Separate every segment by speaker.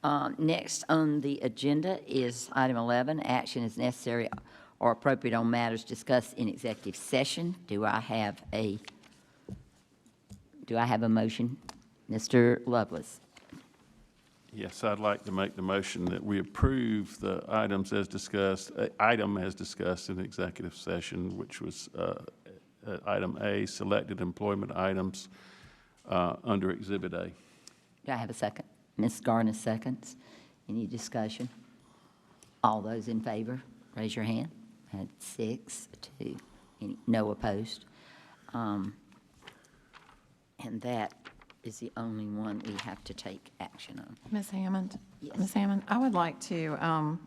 Speaker 1: Next on the agenda is item 11, action is necessary or appropriate on matters discussed in executive session. Do I have a motion? Mr. Lovelace.
Speaker 2: Yes, I'd like to make the motion that we approve the items as discussed, item as discussed in executive session, which was item A, selected employment items under Exhibit A.
Speaker 1: Do I have a second? Ms. Garner seconds. Any discussion? All those in favor, raise your hand. That's 6, 2. No opposed. And that is the only one we have to take action on.
Speaker 3: Ms. Hammond?
Speaker 1: Yes.
Speaker 3: Ms. Hammond, I would like to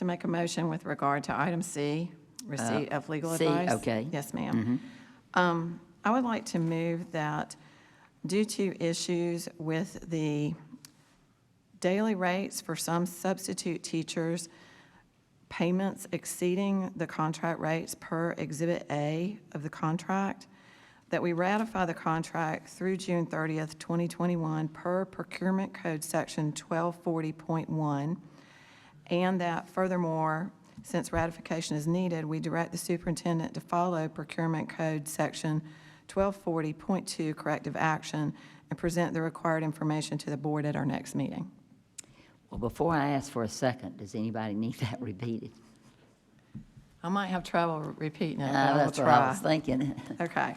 Speaker 3: make a motion with regard to item C, receipt of legal
Speaker 1: C,
Speaker 3: advice.
Speaker 1: okay.
Speaker 3: Yes, ma'am. I would like to move that due to issues with the daily rates for some substitute teachers, payments exceeding the contract rates per Exhibit A of the contract, that we ratify the contract through June 30th, 2021 per Procurement Code Section 1240.1, and that furthermore, since ratification is needed, we direct the superintendent to follow Procurement Code Section 1240.2 corrective action and present the required information to the board at our next meeting.
Speaker 1: Well, before I ask for a second, does anybody need that repeated?
Speaker 3: I might have trouble repeating it, but I will
Speaker 1: That's what I
Speaker 3: try.
Speaker 1: was thinking.
Speaker 3: Okay.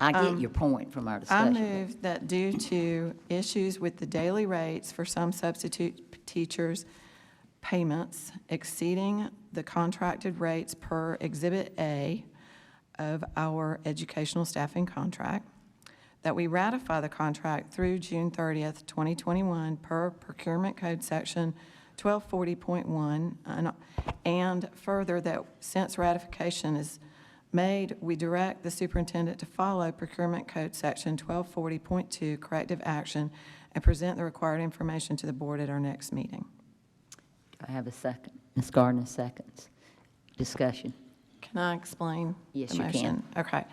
Speaker 1: I get your point from our
Speaker 3: I
Speaker 1: discussion.
Speaker 3: move that due to issues with the daily rates for some substitute teachers' payments exceeding the contracted rates per Exhibit A of our educational staffing contract, that we ratify the contract through June 30th, 2021 per Procurement Code Section 1240.1, and further that since ratification is made, we direct the superintendent to follow Procurement Code Section 1240.2 corrective action and present the required information to the board at our next meeting.
Speaker 1: Do I have a second? Ms. Gardner seconds. Discussion.
Speaker 3: Can I explain
Speaker 1: Yes,
Speaker 3: the
Speaker 1: you
Speaker 3: motion?
Speaker 1: can.
Speaker 3: Okay.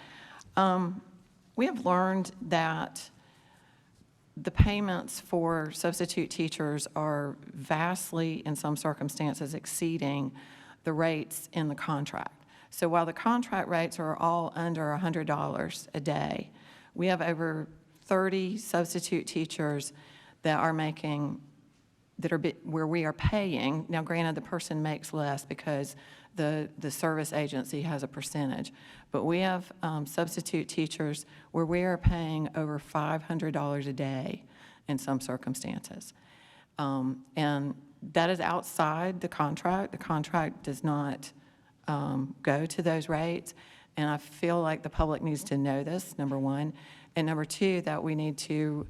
Speaker 3: We have learned that the payments for substitute teachers are vastly, in some circumstances, exceeding the rates in the contract. So while the contract rates are all under $100 a day, we have over 30 substitute teachers that are making, where we are paying. Now, granted, the person makes less because the service agency has a percentage, but we have substitute teachers where we are paying over $500 a day in some circumstances. And that is outside the contract. The contract does not go to those rates, and I feel like the public needs to know this, number one. And number two, that we need to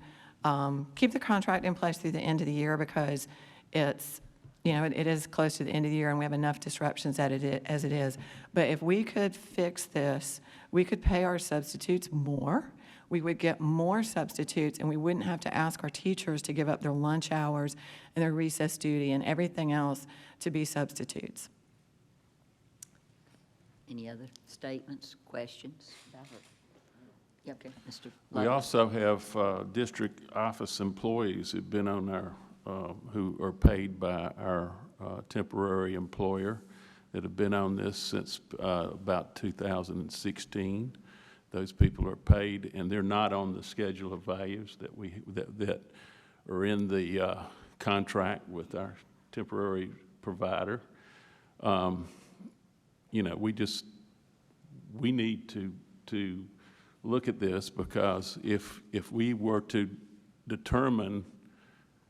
Speaker 3: keep the contract in place through the end of the year because it's, it is close to the end of the year and we have enough disruptions as it is. But if we could fix this, we could pay our substitutes more. We would get more substitutes and we wouldn't have to ask our teachers to give up their lunch hours and their recess duty and everything else to be substitutes.
Speaker 1: Any other statements, questions about it? Yeah, okay, Mr.
Speaker 2: We
Speaker 1: Lovelace.
Speaker 2: also have district office employees who've been on our, who are paid by our temporary employer that have been on this since about 2016. Those people are paid, and they're not on the schedule of values that are in the contract with our temporary provider. We need to look at this because if we were to determine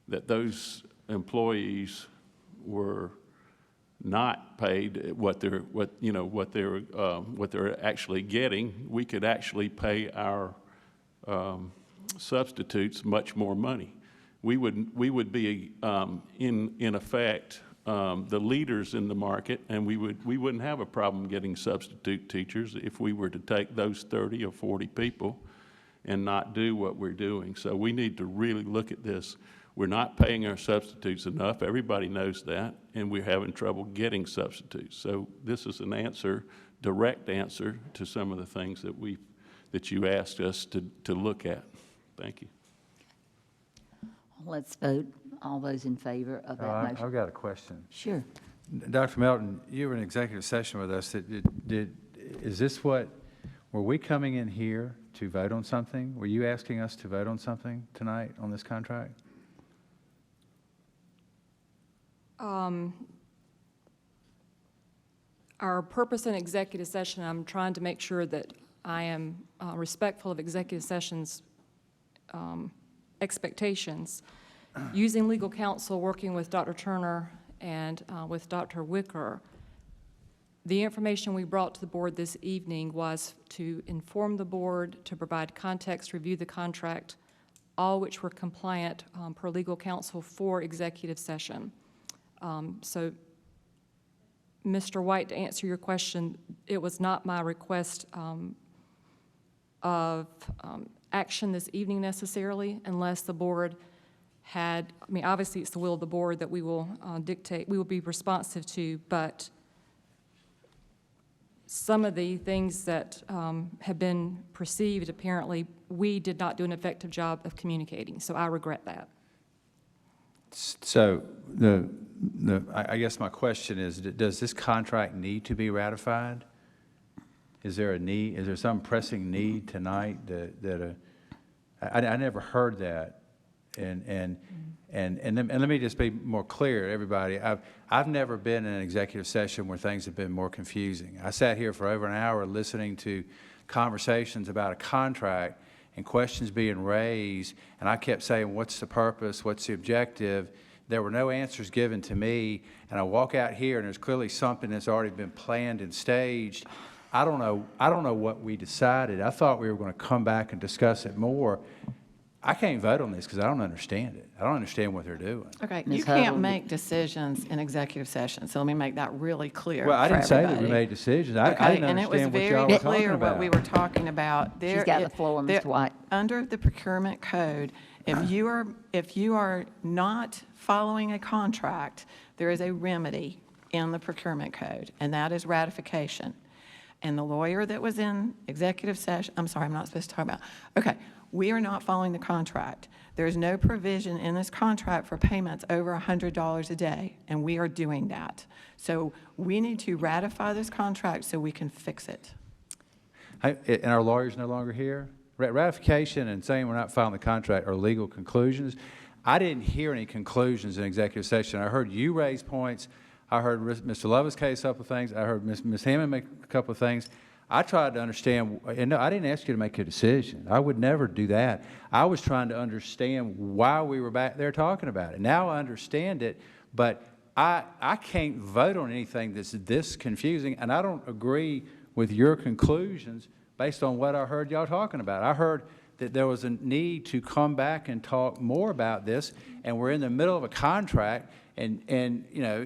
Speaker 2: that those employees were not paid what they're actually getting, we could actually pay our substitutes much more money. We would be in effect the leaders in the market, and we wouldn't have a problem getting substitute teachers if we were to take those 30 or 40 people and not do what we're doing. So we need to really look at this. We're not paying our substitutes enough. Everybody knows that, and we're having trouble getting substitutes. So this is an answer, direct answer to some of the things that you asked us to look at. Thank you.
Speaker 1: Let's vote. All those in favor of that
Speaker 4: I've
Speaker 1: motion?
Speaker 4: got a question.
Speaker 1: Sure.
Speaker 4: Dr. Melton, you were in executive session with us. Is this what, were we coming in here to vote on something? Were you asking us to vote on something tonight on this contract?
Speaker 5: Our purpose in executive session, I'm trying to make sure that I am respectful of executive session's expectations. Using legal counsel, working with Dr. Turner and with Dr. Wicker, the information we brought to the board this evening was to inform the board, to provide context, review the contract, all which were compliant per legal counsel for executive session. So, Mr. White, to answer your question, it was not my request of action this evening necessarily, unless the board had, I mean, obviously it's the will of the board that we will dictate, we will be responsive to, but some of the things that have been perceived, apparently, we did not do an effective job of communicating, so I regret that.
Speaker 4: So I guess my question is, does this contract need to be ratified? Is there a need, is there some pressing need tonight I never heard that. And let me just be more clear, everybody. I've never been in an executive session where things have been more confusing. I sat here for over an hour listening to conversations about a contract and questions being raised, and I kept saying, what's the purpose, what's the objective? There were no answers given to me, and I walk out here and there's clearly something that's already been planned and staged. I don't know what we decided. I thought we were going to come back and discuss it more. I can't vote on this because I don't understand it. I don't understand what they're doing.
Speaker 3: Okay,
Speaker 1: Ms.
Speaker 3: you can't
Speaker 1: Huddle.
Speaker 3: make decisions in executive session, so let me make that really clear
Speaker 4: Well, I
Speaker 3: for
Speaker 4: didn't say that we
Speaker 3: everybody.
Speaker 4: made decisions. I
Speaker 3: Okay,
Speaker 4: didn't
Speaker 3: and it was
Speaker 4: understand what
Speaker 3: very
Speaker 4: y'all were talking
Speaker 3: clear what
Speaker 4: about.
Speaker 3: we were talking about.
Speaker 1: She's got the floor, Mr. White.
Speaker 3: Under the procurement code, if you are not following a contract, there is a remedy in the procurement code, and that is ratification. And the lawyer that was in executive session, I'm sorry, I'm not supposed to talk about, okay, we are not following the contract. There is no provision in this contract for payments over $100 a day, and we are doing that. So we need to ratify this contract so we can fix it.
Speaker 4: And our lawyer's no longer here? Ratification and saying we're not filing the contract are legal conclusions. I didn't hear any conclusions in executive session. I heard you raise points. I heard Mr. Love's case a couple of things. I heard Ms. Hammond make a couple of things. I tried to understand, and no, I didn't ask you to make a decision. I would never do that. I was trying to understand why we were back there talking about it. Now I understand it, but I can't vote on anything that's this confusing, and I don't agree with your conclusions based on what I heard y'all talking about. I heard that there was a need to come back and talk more about this, and we're in the middle of a contract, and you know,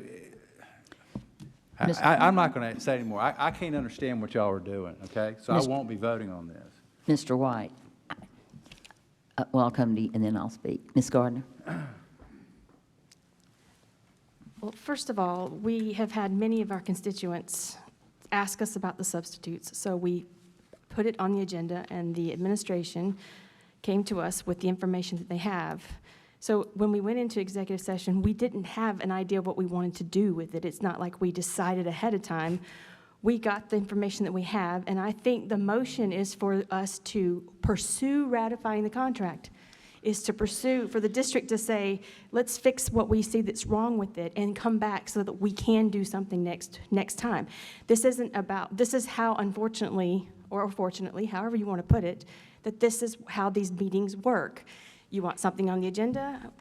Speaker 4: I'm not going to say anymore. I can't understand what y'all are doing, okay? So I won't be voting on this.
Speaker 1: Mr. White, well, I'll come to you and then I'll speak. Ms. Gardner?
Speaker 6: Well, first of all, we have had many of our constituents ask us about the substitutes, so we put it on the agenda, and the administration came to us with the information that they have. So when we went into executive session, we didn't have an idea of what we wanted to do with it. It's not like we decided ahead of time. We got the information that we have, and I think the motion is for us to pursue ratifying the contract, is to pursue, for the district to say, let's fix what we see that's wrong with it and come back so that we can do something next time. This isn't about, this is how, unfortunately, or fortunately, however you want to put it, that this is how these meetings work. You want something on the agenda,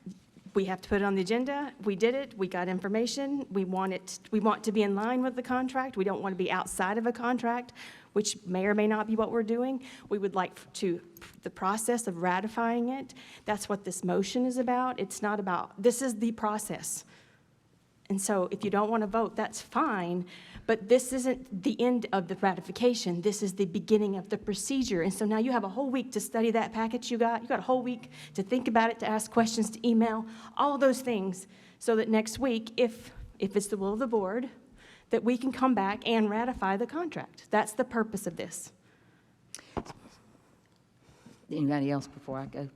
Speaker 6: we have to put it on the agenda. We did it, we got information, we want to be in line with the contract. We don't want to be outside of a contract, which may or may not be what we're doing. We would like the process of ratifying it. That's what this motion is about. It's not about, this is the process. And so if you don't want to vote, that's fine, but this isn't the end of the ratification. This is the beginning of the procedure. And so now you have a whole week to study that package you got. You got a whole week to think about it, to ask questions, to email, all of those things, so that next week, if it's the will of the board, that we can come back and ratify the contract. That's the purpose of this.
Speaker 1: Anybody else before I go?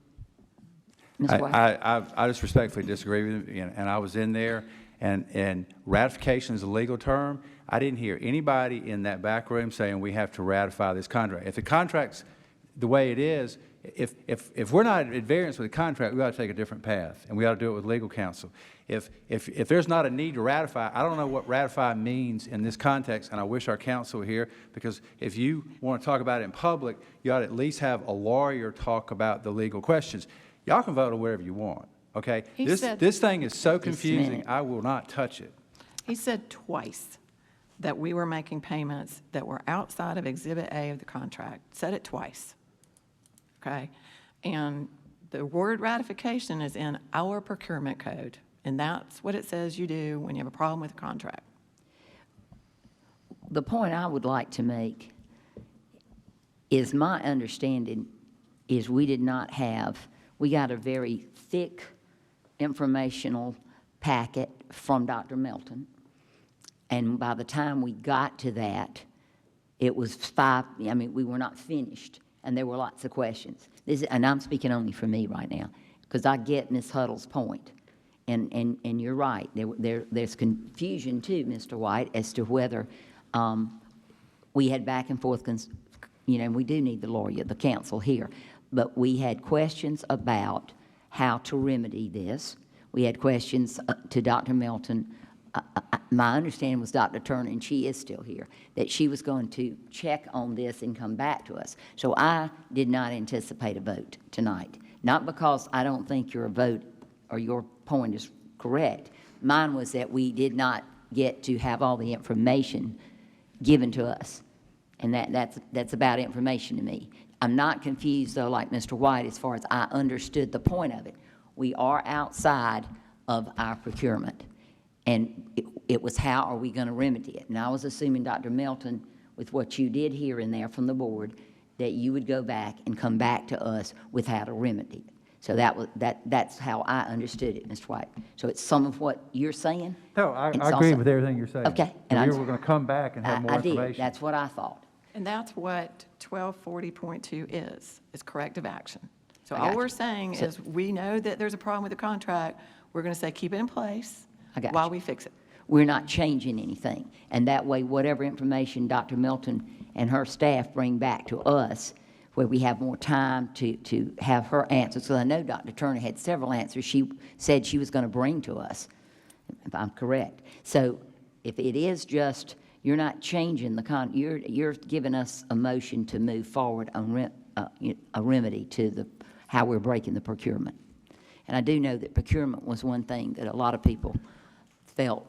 Speaker 1: Mr. White?
Speaker 4: I just respectfully disagree with you, and I was in there, and ratification is a legal term. I didn't hear anybody in that back room saying we have to ratify this contract. If the contract's the way it is, if we're not at variance with the contract, we ought to take a different path, and we ought to do it with legal counsel. If there's not a need to ratify, I don't know what ratify means in this context, and I wish our counsel were here, because if you want to talk about it in public, you ought to at least have a lawyer talk about the legal questions. Y'all can vote on whatever you want, okay? This thing is so confusing,
Speaker 1: minute.
Speaker 4: I will not touch it.
Speaker 3: He said twice that we were making payments that were outside of Exhibit A of the contract. Said it twice, okay? And the word ratification is in our procurement code, and that's what it says you do when you have a problem with a contract.
Speaker 1: The point I would like to make is my understanding is we did not have, we got a very thick informational packet from Dr. Melton. And by the time we got to that, it was we were not finished, and there were lots of questions. And I'm speaking only for me right now, because I get Ms. Huddle's point. And you're right, there's confusion too, Mr. White, as to whether we had back and forth, and we do need the lawyer, the counsel here, but we had questions about how to remedy this. We had questions to Dr. Melton. My understanding was Dr. Turner, and she is still here, that she was going to check on this and come back to us. So I did not anticipate a vote tonight, not because I don't think your vote or your point is correct. Mine was that we did not get to have all the information given to us, and that's about information to me. I'm not confused, though, like Mr. White, as far as I understood the point of it. We are outside of our procurement, and it was how are we going to remedy it? And I was assuming, Dr. Melton, with what you did here and there from the board, that you would go back and come back to us with how to remedy it. So that's how I understood it, Mr. White. So it's some of what you're saying?
Speaker 4: No, I
Speaker 1: It's
Speaker 4: agree
Speaker 1: also-
Speaker 4: with everything you're saying.
Speaker 1: Okay.
Speaker 4: And
Speaker 1: And
Speaker 4: we were going to come back and have more
Speaker 1: I
Speaker 4: information.
Speaker 1: did. That's what I thought.
Speaker 3: And that's what 1240.2 is corrective action. So
Speaker 1: I got
Speaker 3: all
Speaker 1: you.
Speaker 3: we're saying
Speaker 1: So-
Speaker 3: is we know that there's a problem with the contract. We're going to say keep it in place
Speaker 1: I got
Speaker 3: while
Speaker 1: you.
Speaker 3: we fix it.
Speaker 1: We're not changing anything. And that way, whatever information Dr. Milton and her staff bring back to us, where we have more time to have her answers, because I know Dr. Turner had several answers she said she was going to bring to us, if I'm correct. So if it is just, you're not changing you're giving us a motion to move forward on a remedy to how we're breaking the procurement. And I do know that procurement was one thing that a lot of people felt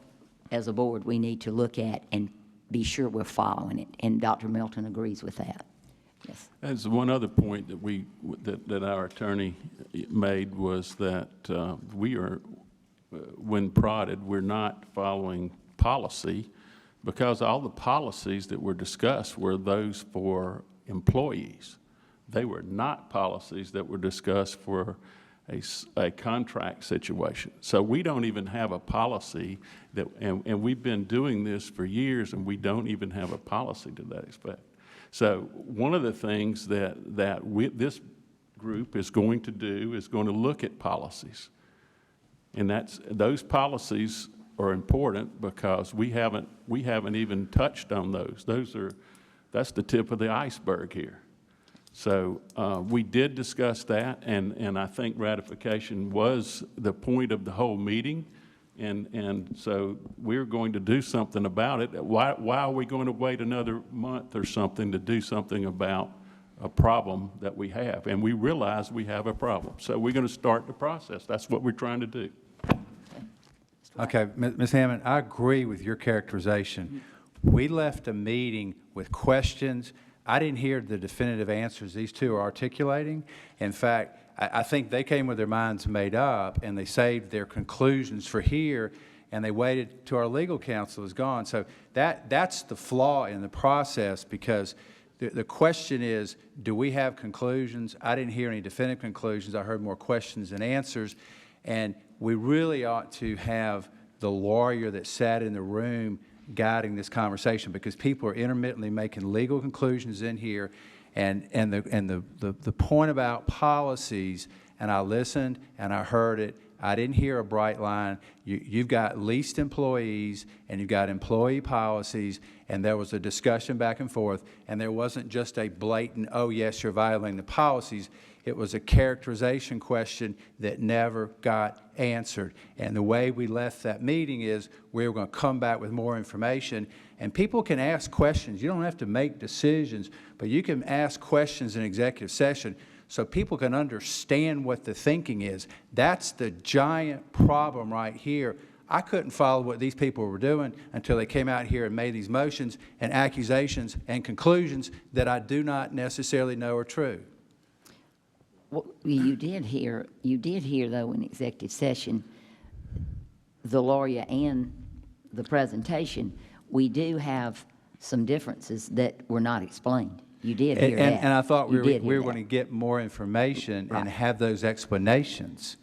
Speaker 1: as a board we need to look at and be sure we're following it, and Dr. Melton agrees with that. Yes.
Speaker 2: As one other point that our attorney made was that we are, when prodded, we're not following policy, because all the policies that were discussed were those for employees. They were not policies that were discussed for a contract situation. So we don't even have a policy that, and we've been doing this for years, and we don't even have a policy to that effect. So one of the things that this group is going to do is going to look at policies. And those policies are important because we haven't even touched on those. That's the tip of the iceberg here. So we did discuss that, and I think ratification was the point of the whole meeting. And so we're going to do something about it. Why are we going to wait another month or something to do something about a problem that we have? And we realize we have a problem. So we're going to start the process. That's what we're trying to do.
Speaker 4: Okay, Ms. Hammond, I agree with your characterization. We left a meeting with questions. I didn't hear the definitive answers these two are articulating. In fact, I think they came with their minds made up, and they saved their conclusions for here, and they waited till our legal counsel is gone. So that's the flaw in the process, because the question is, do we have conclusions? I didn't hear any definitive conclusions. I heard more questions than answers. And we really ought to have the lawyer that sat in the room guiding this conversation, because people are intermittently making legal conclusions in here, and the point about policies, and I listened, and I heard it. I didn't hear a bright line. You've got leased employees, and you've got employee policies, and there was a discussion back and forth, and there wasn't just a blatant, oh, yes, you're violating the policies. It was a characterization question that never got answered. And the way we left that meeting is we were going to come back with more information. And people can ask questions. You don't have to make decisions, but you can ask questions in executive session so people can understand what the thinking is. That's the giant problem right here. I couldn't follow what these people were doing until they came out here and made these motions and accusations and conclusions that I do not necessarily know are true.
Speaker 1: Well, you did hear though in executive session, the lawyer and the presentation, we do have some differences that were not explained. You did hear that.
Speaker 4: And I thought we
Speaker 1: You
Speaker 4: were going to get more information and have those explanations.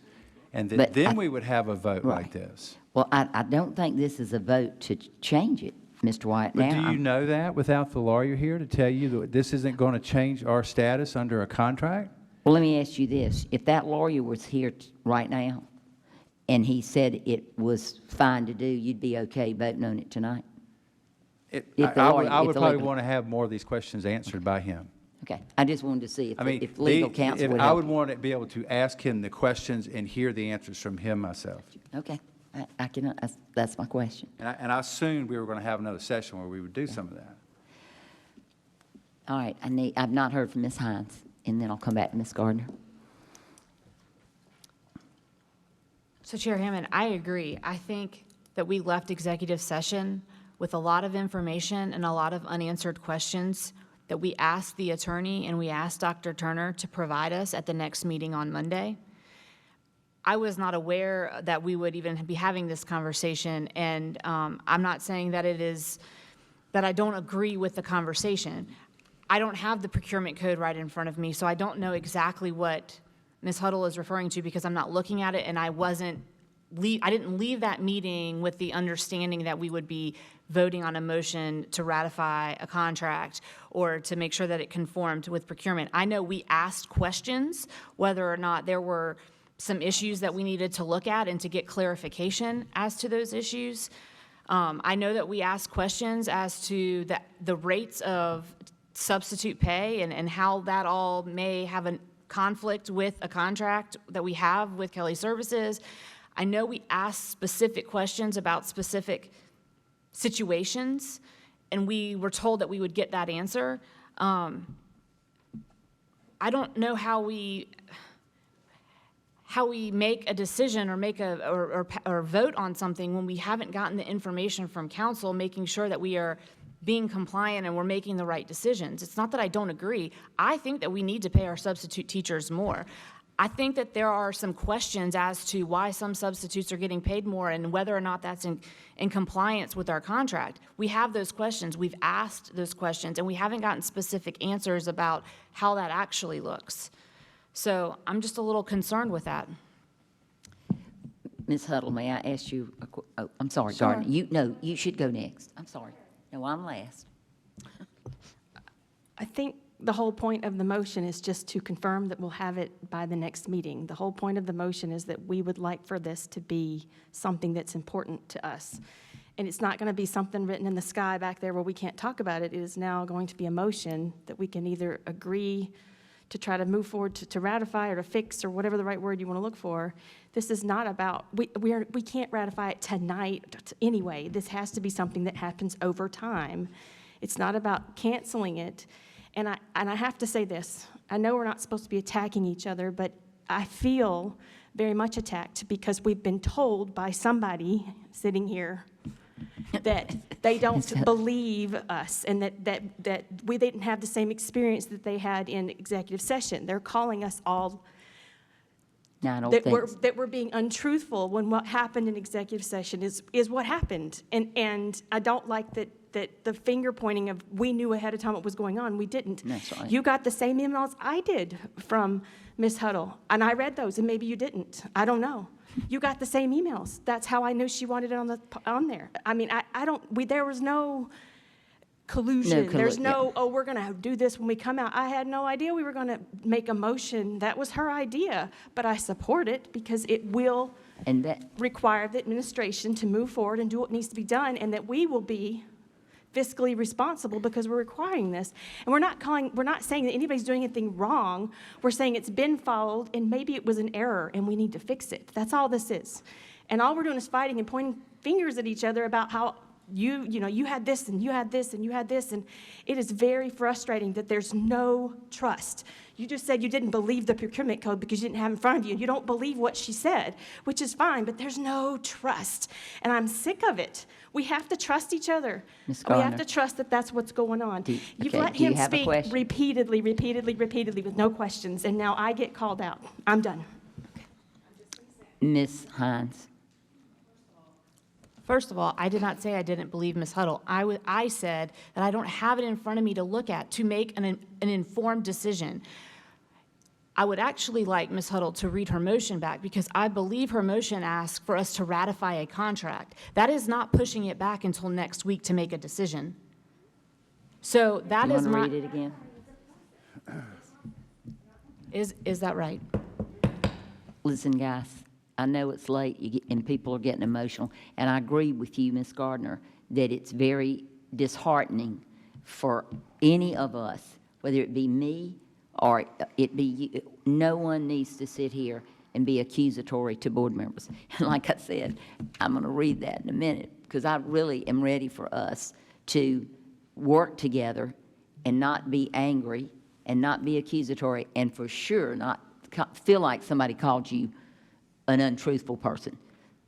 Speaker 4: And then we would have a vote like this.
Speaker 1: Well, I don't think this is a vote to change it, Mr. White.
Speaker 4: But
Speaker 1: Now,
Speaker 4: do you know that without the lawyer here to tell you that this isn't going to change our status under a contract?
Speaker 1: well, let me ask you this. If that lawyer was here right now and he said it was fine to do, you'd be okay voting on it tonight?
Speaker 4: I would probably want to have more of these questions answered by him.
Speaker 1: Okay. I just wanted to see
Speaker 4: I mean,
Speaker 1: if legal counsel would
Speaker 4: I
Speaker 1: help.
Speaker 4: would want to be able to ask him the questions and hear the answers from him myself.
Speaker 1: Okay. I can, that's my question.
Speaker 4: And I assumed we were going to have another session where we would do some of that.
Speaker 1: All right. I've not heard from Ms. Hines, and then I'll come back to Ms. Gardner.
Speaker 7: So Chair Hammond, I agree. I think that we left executive session with a lot of information and a lot of unanswered questions that we asked the attorney and we asked Dr. Turner to provide us at the next meeting on Monday. I was not aware that we would even be having this conversation, and I'm not saying that that I don't agree with the conversation. I don't have the procurement code right in front of me, so I don't know exactly what Ms. Huddle is referring to because I'm not looking at it, and I didn't leave that meeting with the understanding that we would be voting on a motion to ratify a contract or to make sure that it conformed with procurement. I know we asked questions whether or not there were some issues that we needed to look at and to get clarification as to those issues. I know that we asked questions as to the rates of substitute pay and how that all may have a conflict with a contract that we have with Kelly Services. I know we asked specific questions about specific situations, and we were told that we would get that answer. I don't know how we make a decision or or vote on something when we haven't gotten the information from council, making sure that we are being compliant and we're making the right decisions. It's not that I don't agree. I think that we need to pay our substitute teachers more. I think that there are some questions as to why some substitutes are getting paid more and whether or not that's in compliance with our contract. We have those questions. We've asked those questions, and we haven't gotten specific answers about how that actually looks. So I'm just a little concerned with that.
Speaker 1: Ms. Huddle, may I ask you I'm sorry,
Speaker 3: Sure.
Speaker 1: Gardner. You should go next. I'm sorry. No, I'm last.
Speaker 6: I think the whole point of the motion is just to confirm that we'll have it by the next meeting. The whole point of the motion is that we would like for this to be something that's important to us. And it's not going to be something written in the sky back there where we can't talk about it. It is now going to be a motion that we can either agree to try to move forward to ratify or to fix or whatever the right word you want to look for. This is not about, we can't ratify it tonight anyway. This has to be something that happens over time. It's not about canceling it. And I have to say this. I know we're not supposed to be attacking each other, but I feel very much attacked because we've been told by somebody sitting here that they don't believe us and that we didn't have the same experience that they had in executive session. They're calling us all
Speaker 1: No, I don't
Speaker 6: that
Speaker 1: think.
Speaker 6: we're being untruthful when what happened in executive session is what happened. And I don't like that the finger pointing of we knew ahead of time what was going on. We didn't.
Speaker 1: That's right.
Speaker 6: You got the same emails I did from Ms. Huddle, and I read those, and maybe you didn't. I don't know. You got the same emails. That's how I knew she wanted it on there. I mean, there was no collusion. There's
Speaker 1: yeah.
Speaker 6: no, oh, we're going to do this when we come out. I had no idea we were going to make a motion. That was her idea, but I support it because it will
Speaker 1: And that,
Speaker 6: require the administration to move forward and do what needs to be done, and that we will be fiscally responsible because we're requiring this. And we're not saying that anybody's doing anything wrong. We're saying it's been followed and maybe it was an error and we need to fix it. That's all this is. And all we're doing is fighting and pointing fingers at each other about how you had this and you had this and you had this, and it is very frustrating that there's no trust. You just said you didn't believe the procurement code because you didn't have it in front of you. You don't believe what she said, which is fine, but there's no trust. And I'm sick of it. We have to trust each other.
Speaker 1: Ms.
Speaker 6: We have
Speaker 1: Garner.
Speaker 6: to trust that that's what's going on. You've
Speaker 1: okay,
Speaker 6: let
Speaker 1: do you
Speaker 6: him
Speaker 1: have a
Speaker 6: speak
Speaker 1: question?
Speaker 6: repeatedly with no questions, and now I get called out. I'm done.
Speaker 1: Ms. Hines,
Speaker 7: First of all, I did not say I didn't believe Ms. Huddle. I said that I don't have it in front of me to look at to make an informed decision. I would actually like Ms. Huddle to read her motion back because I believe her motion asks for us to ratify a contract. That is not pushing it back until next week to make a decision. So that
Speaker 1: you
Speaker 7: is
Speaker 1: want to
Speaker 7: my,
Speaker 1: read it again?
Speaker 7: is that right?
Speaker 1: Listen, guys, I know it's late and people are getting emotional, and I agree with you, Ms. Gardner, that it's very disheartening for any of us, whether it be me or it be you. No one needs to sit here and be accusatory to board members. And like I said, I'm going to read that in a minute because I really am ready for us to work together and not be angry and not be accusatory and for sure not feel like somebody called you an untruthful person.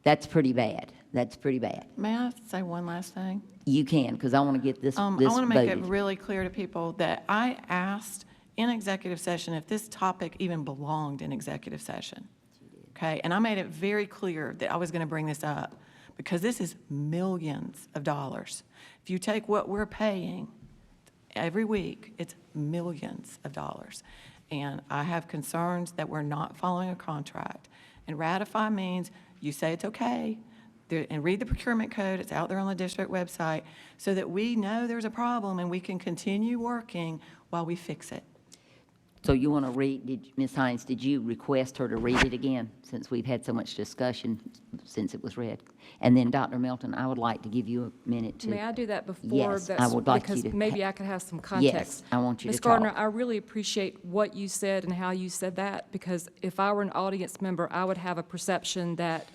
Speaker 1: That's pretty bad. That's pretty bad.
Speaker 3: May I say one last thing?
Speaker 1: You can, because I want to get this
Speaker 3: I want to make it
Speaker 1: voted.
Speaker 3: really clear to people that I asked in executive session if this topic even belonged in executive session. Okay, and I made it very clear that I was going to bring this up because this is millions of dollars. If you take what we're paying every week, it's millions of dollars. And I have concerns that we're not following a contract. And ratify means you say it's okay, and read the procurement code, it's out there on the district website, so that we know there's a problem and we can continue working while we fix it.
Speaker 1: So you want to read, Ms. Hines, did you request her to read it again, since we've had so much discussion since it was read? And then, Dr. Melton, I would like to give you a minute to.
Speaker 5: May I do that before?
Speaker 1: Yes, I would like you
Speaker 5: Because
Speaker 1: to.
Speaker 5: maybe I could have some context.
Speaker 1: Yes, I want you to
Speaker 5: Ms. Gardner,
Speaker 1: talk.
Speaker 5: I really appreciate what you said and how you said that, because if I were an audience member, I would have a perception that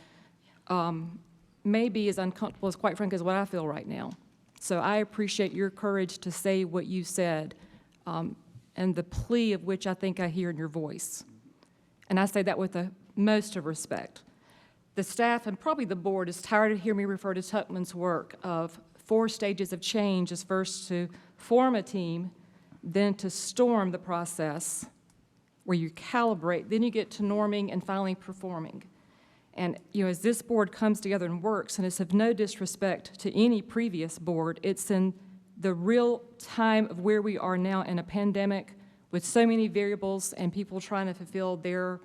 Speaker 5: may be as uncomfortable as, quite frankly, as what I feel right now. So I appreciate your courage to say what you said, and the plea of which I think I hear in your voice. And I say that with the most of respect. The staff and probably the board is tired of hearing me refer to Tuckman's work of 4 stages of change as first to form a team, then to storm the process where you calibrate, then you get to norming and finally performing. And as this board comes together and works, and it's of no disrespect to any previous board, it's in the real time of where we are now in a pandemic with so many variables and people trying to fulfill their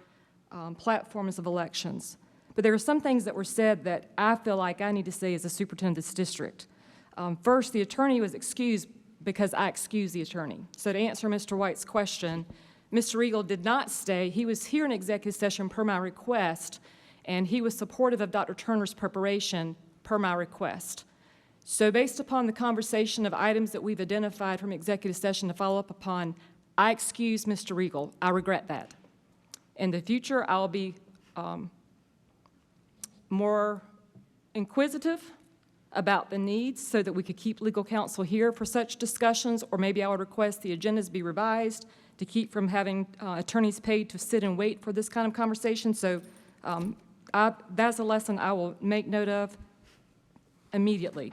Speaker 5: platforms of elections. But there are some things that were said that I feel like I need to say as a superintendent of this district. First, the attorney was excused because I excused the attorney. So to answer Mr. White's question, Mr. Regal did not stay. He was here in executive session per my request, and he was supportive of Dr. Turner's preparation per my request. So based upon the conversation of items that we've identified from executive session to follow up upon, I excuse Mr. Regal. I regret that. In the future, I'll be more inquisitive about the needs so that we could keep legal counsel here for such discussions, or maybe I would request the agendas be revised to keep from having attorneys paid to sit and wait for this kind of conversation. So that's a lesson I will make note of immediately.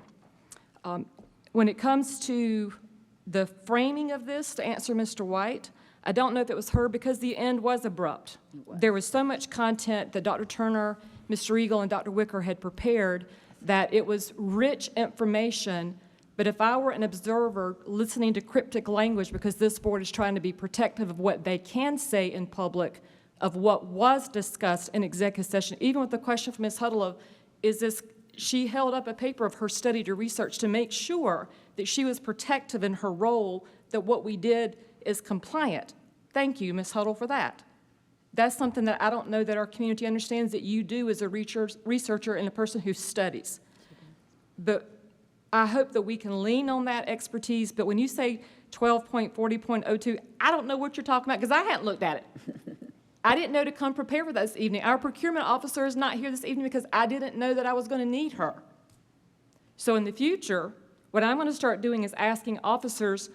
Speaker 5: When it comes to the framing of this, to answer Mr. White, I don't know if it was her because the end was abrupt. There was so much content that Dr. Turner, Mr. Eagle, and Dr. Wicker had prepared that it was rich information, but if I were an observer listening to cryptic language, because this board is trying to be protective of what they can say in public, of what was discussed in executive session, even with the question from Ms. Huddle of, she held up a paper of her study to research to make sure that she was protective in her role, that what we did is compliant. Thank you, Ms. Huddle, for that. That's something that I don't know that our community understands that you do as a researcher and a person who studies. But I hope that we can lean on that expertise, but when you say 12.40.02, I don't know what you're talking about because I hadn't looked at it. I didn't know to come prepared for that this evening. Our procurement officer is not here this evening because I didn't know that I was going to need her. So in the future, what I'm going to start doing is asking officers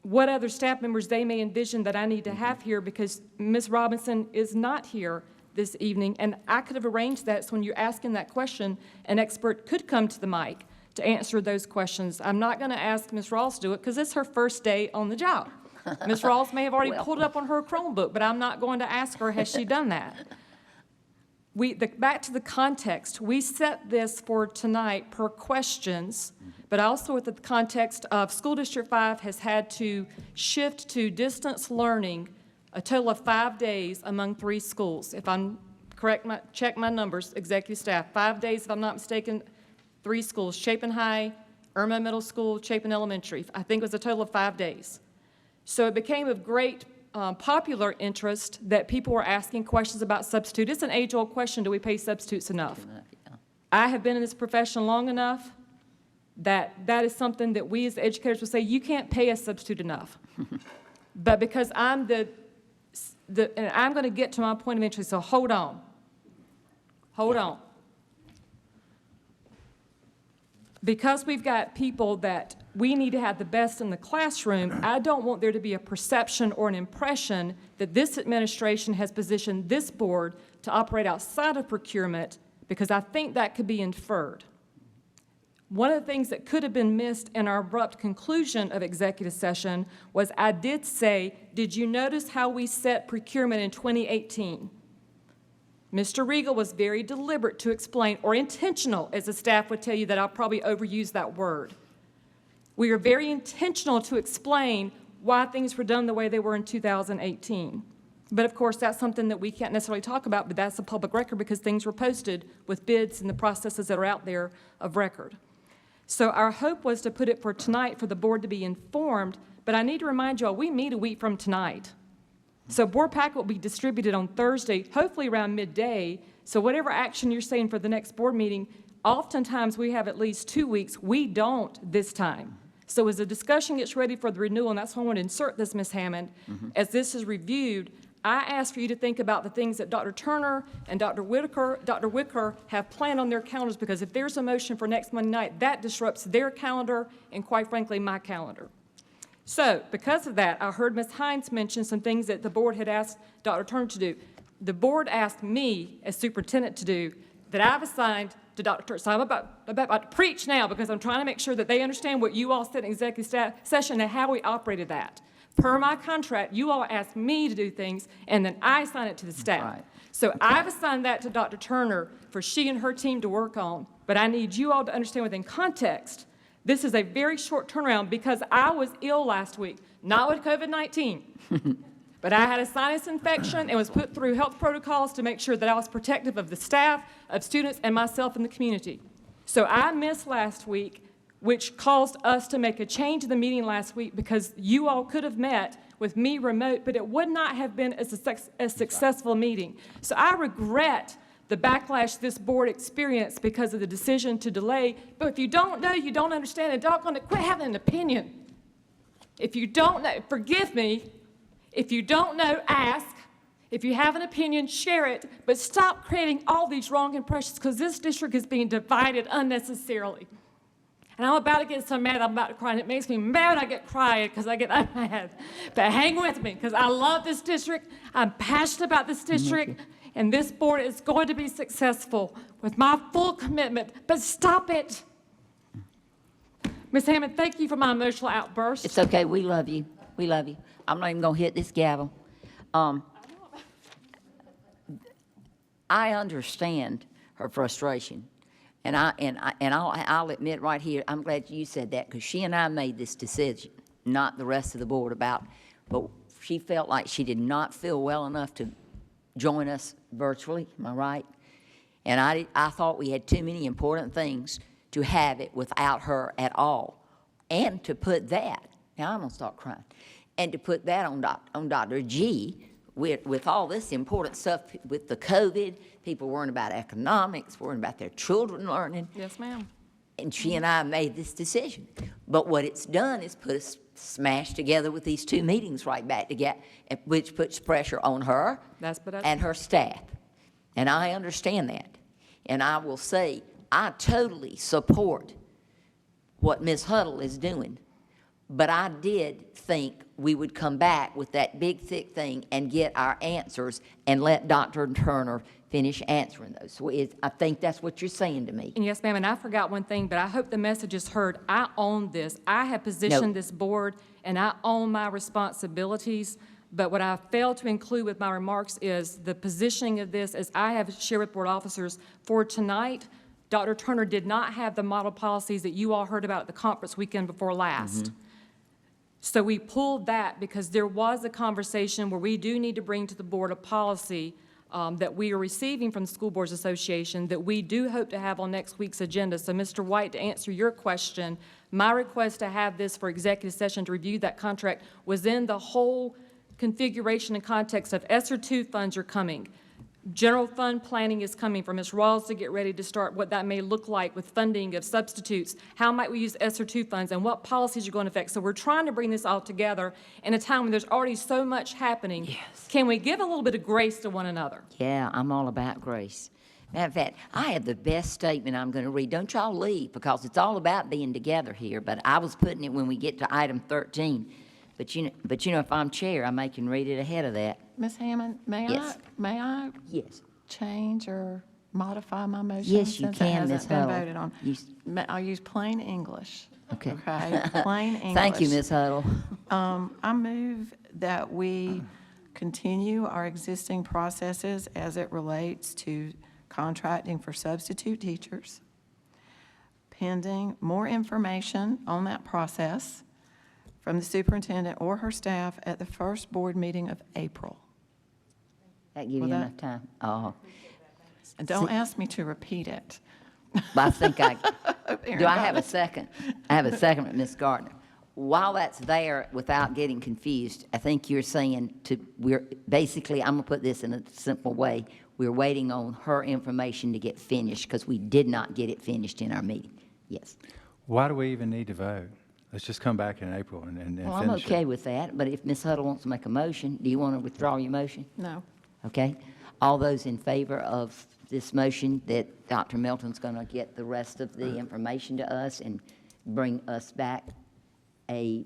Speaker 5: what other staff members they may envision that I need to have here, because Ms. Robinson is not here this evening, and I could have arranged that so when you're asking that question, an expert could come to the mic to answer those questions. I'm not going to ask Ms. Rawls to do it because it's her first day on the job. Ms. Rawls may have already pulled it up on her Chromebook, but I'm not going to ask her, has she done that? Back to the context, we set this for tonight per questions, but also with the context of School District 5 has had to shift to distance learning a total of 5 days among 3 schools. If I'm correct, check my numbers, executive staff. 5 days, if I'm not mistaken, 3 schools, Chapin High, Irma Middle School, Chapin Elementary. I think it was a total of 5 days. So it became of great popular interest that people were asking questions about substitute. It's an age-old question, do we pay substitutes enough? I have been in this profession long enough that that is something that we as educators will say, you can't pay a substitute enough. But because I'm and I'm going to get to my point of entry, so hold on. Hold on. Because we've got people that we need to have the best in the classroom, I don't want there to be a perception or an impression that this administration has positioned this board to operate outside of procurement, because I think that could be inferred. One of the things that could have been missed in our abrupt conclusion of executive session was I did say, did you notice how we set procurement in 2018? Mr. Regal was very deliberate to explain, or intentional, as the staff would tell you that I'll probably overuse that word. We are very intentional to explain why things were done the way they were in 2018. But of course, that's something that we can't necessarily talk about, but that's a public record because things were posted with bids and the processes that are out there of record. So our hope was to put it for tonight for the board to be informed, but I need to remind you all, we meet a week from tonight. So board packet will be distributed on Thursday, hopefully around midday. So whatever action you're saying for the next board meeting, oftentimes we have at least 2 weeks. We don't this time. So as the discussion gets ready for the renewal, and that's why I want to insert this, Ms. Hammond, as this is reviewed, I ask for you to think about the things that Dr. Turner and Dr. Wicker have planned on their calendars, because if there's a motion for next Monday night, that disrupts their calendar and, quite frankly, my calendar. So because of that, I heard Ms. Hines mention some things that the board had asked Dr. Turner to do. The board asked me as superintendent to do that I've assigned to Dr. Turner. So I'm about to preach now because I'm trying to make sure that they understand what you all said in executive session and how we operated that. Per my contract, you all asked me to do things, and then I assign it to the staff.
Speaker 1: Right.
Speaker 5: So I've assigned that to Dr. Turner for she and her team to work on, but I need you all to understand within context, this is a very short turnaround because I was ill last week, not with COVID-19, but I had a sinus infection and was put through health protocols to make sure that I was protective of the staff, of students, and myself in the community. So I missed last week, which caused us to make a change in the meeting last week because you all could have met with me remote, but it would not have been a successful meeting. So I regret the backlash this board experienced because of the decision to delay. But if you don't know, you don't understand, and doggone it, quit having an opinion. If you don't know, forgive me. If you don't know, ask. If you have an opinion, share it. But stop creating all these wrong impressions because this district is being divided unnecessarily. And I'm about to get so mad, I'm about to cry, and it makes me mad I get quiet because I get mad. But hang with me because I love this district. I'm passionate about this district. And this board is going to be successful with my full commitment. But stop it. Ms. Hammond, thank you for my emotional outburst.
Speaker 1: It's okay. We love you. We love you. I'm not even going to hit this gavel. I understand her frustration. And I'll admit right here, I'm glad you said that because she and I made this decision, not the rest of the board but she felt like she did not feel well enough to join us virtually, am I right? And I thought we had too many important things to have it without her at all. And to put that, now I'm gonna start crying, and to put that on Dr. G with all this important stuff, with the COVID, people worrying about economics, worrying about their children learning.
Speaker 3: Yes, ma'am.
Speaker 1: And she and I made this decision. But what it's done is put us smashed together with these two meetings right back together, which puts pressure on her and her staff. And I understand that. And I will say, I totally support what Ms. Huddle is doing. But I did think we would come back with that big, thick thing and get our answers and let Dr. Turner finish answering those. So I think that's what you're saying to me.
Speaker 5: And yes, ma'am, and I forgot one thing, but I hope the message is heard. I own this. I have positioned this board, and I own my responsibilities. But what I failed to include with my remarks is the positioning of this, as I have shared with board officers for tonight. Dr. Turner did not have the model policies that you all heard about at the conference weekend before last. So we pulled that because there was a conversation where we do need to bring to the board a policy that we are receiving from the School Boards Association that we do hope to have on next week's agenda. So, Mr. White, to answer your question, my request to have this for executive session to review that contract was in the whole configuration and context of ESSER II funds are coming. General fund planning is coming for Ms. Rawls to get ready to start what that may look like with funding of substitutes. How might we use ESSER II funds and what policies are going to affect? So we're trying to bring this all together in a time when there's already so much happening.
Speaker 1: Yes.
Speaker 5: Can we give a little bit of grace to one another?
Speaker 1: Yeah, I'm all about grace. Matter of fact, I have the best statement I'm going to read. Don't y'all leave, because it's all about being together here. But I was putting it when we get to item 13. But you know, if I'm chair, I can read it ahead of that.
Speaker 3: Ms. Hammond,
Speaker 1: Yes.
Speaker 3: may I
Speaker 1: Yes.
Speaker 3: change or modify my motion?
Speaker 1: Yes, you
Speaker 3: since
Speaker 1: can,
Speaker 3: it hasn't
Speaker 1: Ms.
Speaker 3: been
Speaker 1: Huddle.
Speaker 3: voted on? I'll use plain English.
Speaker 1: Okay.
Speaker 3: Okay, plain English.
Speaker 1: Thank you, Ms. Huddle.
Speaker 3: I move that we continue our existing processes as it relates to contracting for substitute teachers, pending more information on that process from the superintendent or her staff at the first board meeting of April.
Speaker 1: That give you
Speaker 3: Will
Speaker 1: enough time? Oh,
Speaker 3: And don't ask me to repeat it.
Speaker 1: but I think do I have a
Speaker 3: Got it.
Speaker 1: second? I have a second with Ms. Gardner. While that's there, without getting confused, I think you're saying basically, I'm gonna put this in a simple way. We're waiting on her information to get finished because we did not get it finished in our meeting. Yes.
Speaker 4: Why do we even need to vote? Let's just come back in April and finish it.
Speaker 1: Well, I'm okay with that, but if Ms. Huddle wants to make a motion, do you want to withdraw your motion?
Speaker 3: No.
Speaker 1: Okay. All those in favor of this motion that Dr. Melton's going to get the rest of the information to us and bring us back a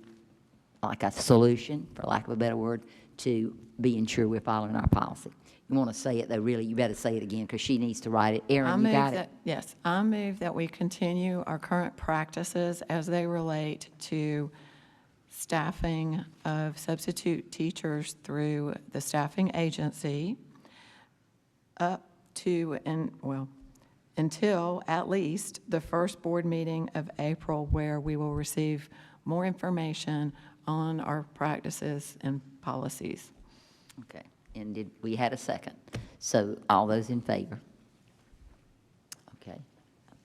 Speaker 1: solution, for lack of a better word, to being sure we're following our policy. You want to say it, though, really, you better say it again, because she needs to write it. Erin, you got it?
Speaker 3: Yes, I move that we continue our current practices as they relate to staffing of substitute teachers through the staffing agency up to, until at least the first board meeting of April, where we will receive more information on our practices and policies.
Speaker 1: Okay. And we had a second. So all those in favor? Okay.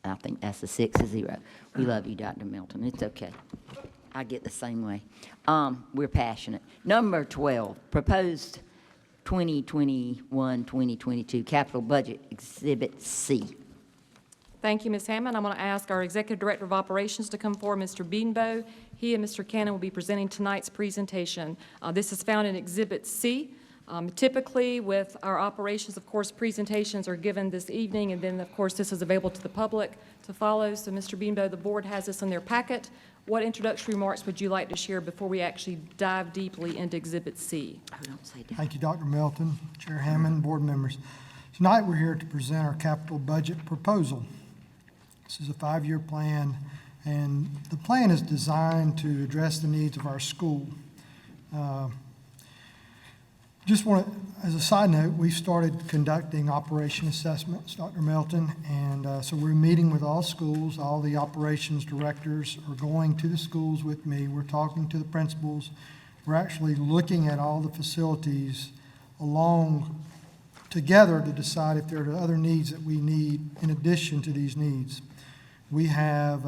Speaker 1: I think that's a 6-0. We love you, Dr. Milton. It's okay. I get the same way. We're passionate. Number 12, proposed 2021-2022 capital budget Exhibit C.
Speaker 5: Thank you, Ms. Hammond. I'm going to ask our Executive Director of Operations to come forward, Mr. Beanbo. He and Mr. Cannon will be presenting tonight's presentation. This is found in Exhibit C. Typically, with our operations, of course, presentations are given this evening, and then, of course, this is available to the public to follow. So, Mr. Beanbo, the board has this in their packet. What introductory remarks would you like to share before we actually dive deeply into Exhibit C?
Speaker 1: Oh, don't say that.
Speaker 8: Thank you, Dr. Melton, Chair Hammond, board members. Tonight, we're here to present our capital budget proposal. This is a 5-year plan, and the plan is designed to address the needs of our school. Just want to, as a side note, we started conducting operation assessments, Dr. Melton, and so we're meeting with all schools. All the operations directors are going to the schools with me. We're talking to the principals. We're actually looking at all the facilities along together to decide if there are other needs that we need in addition to these needs. We have,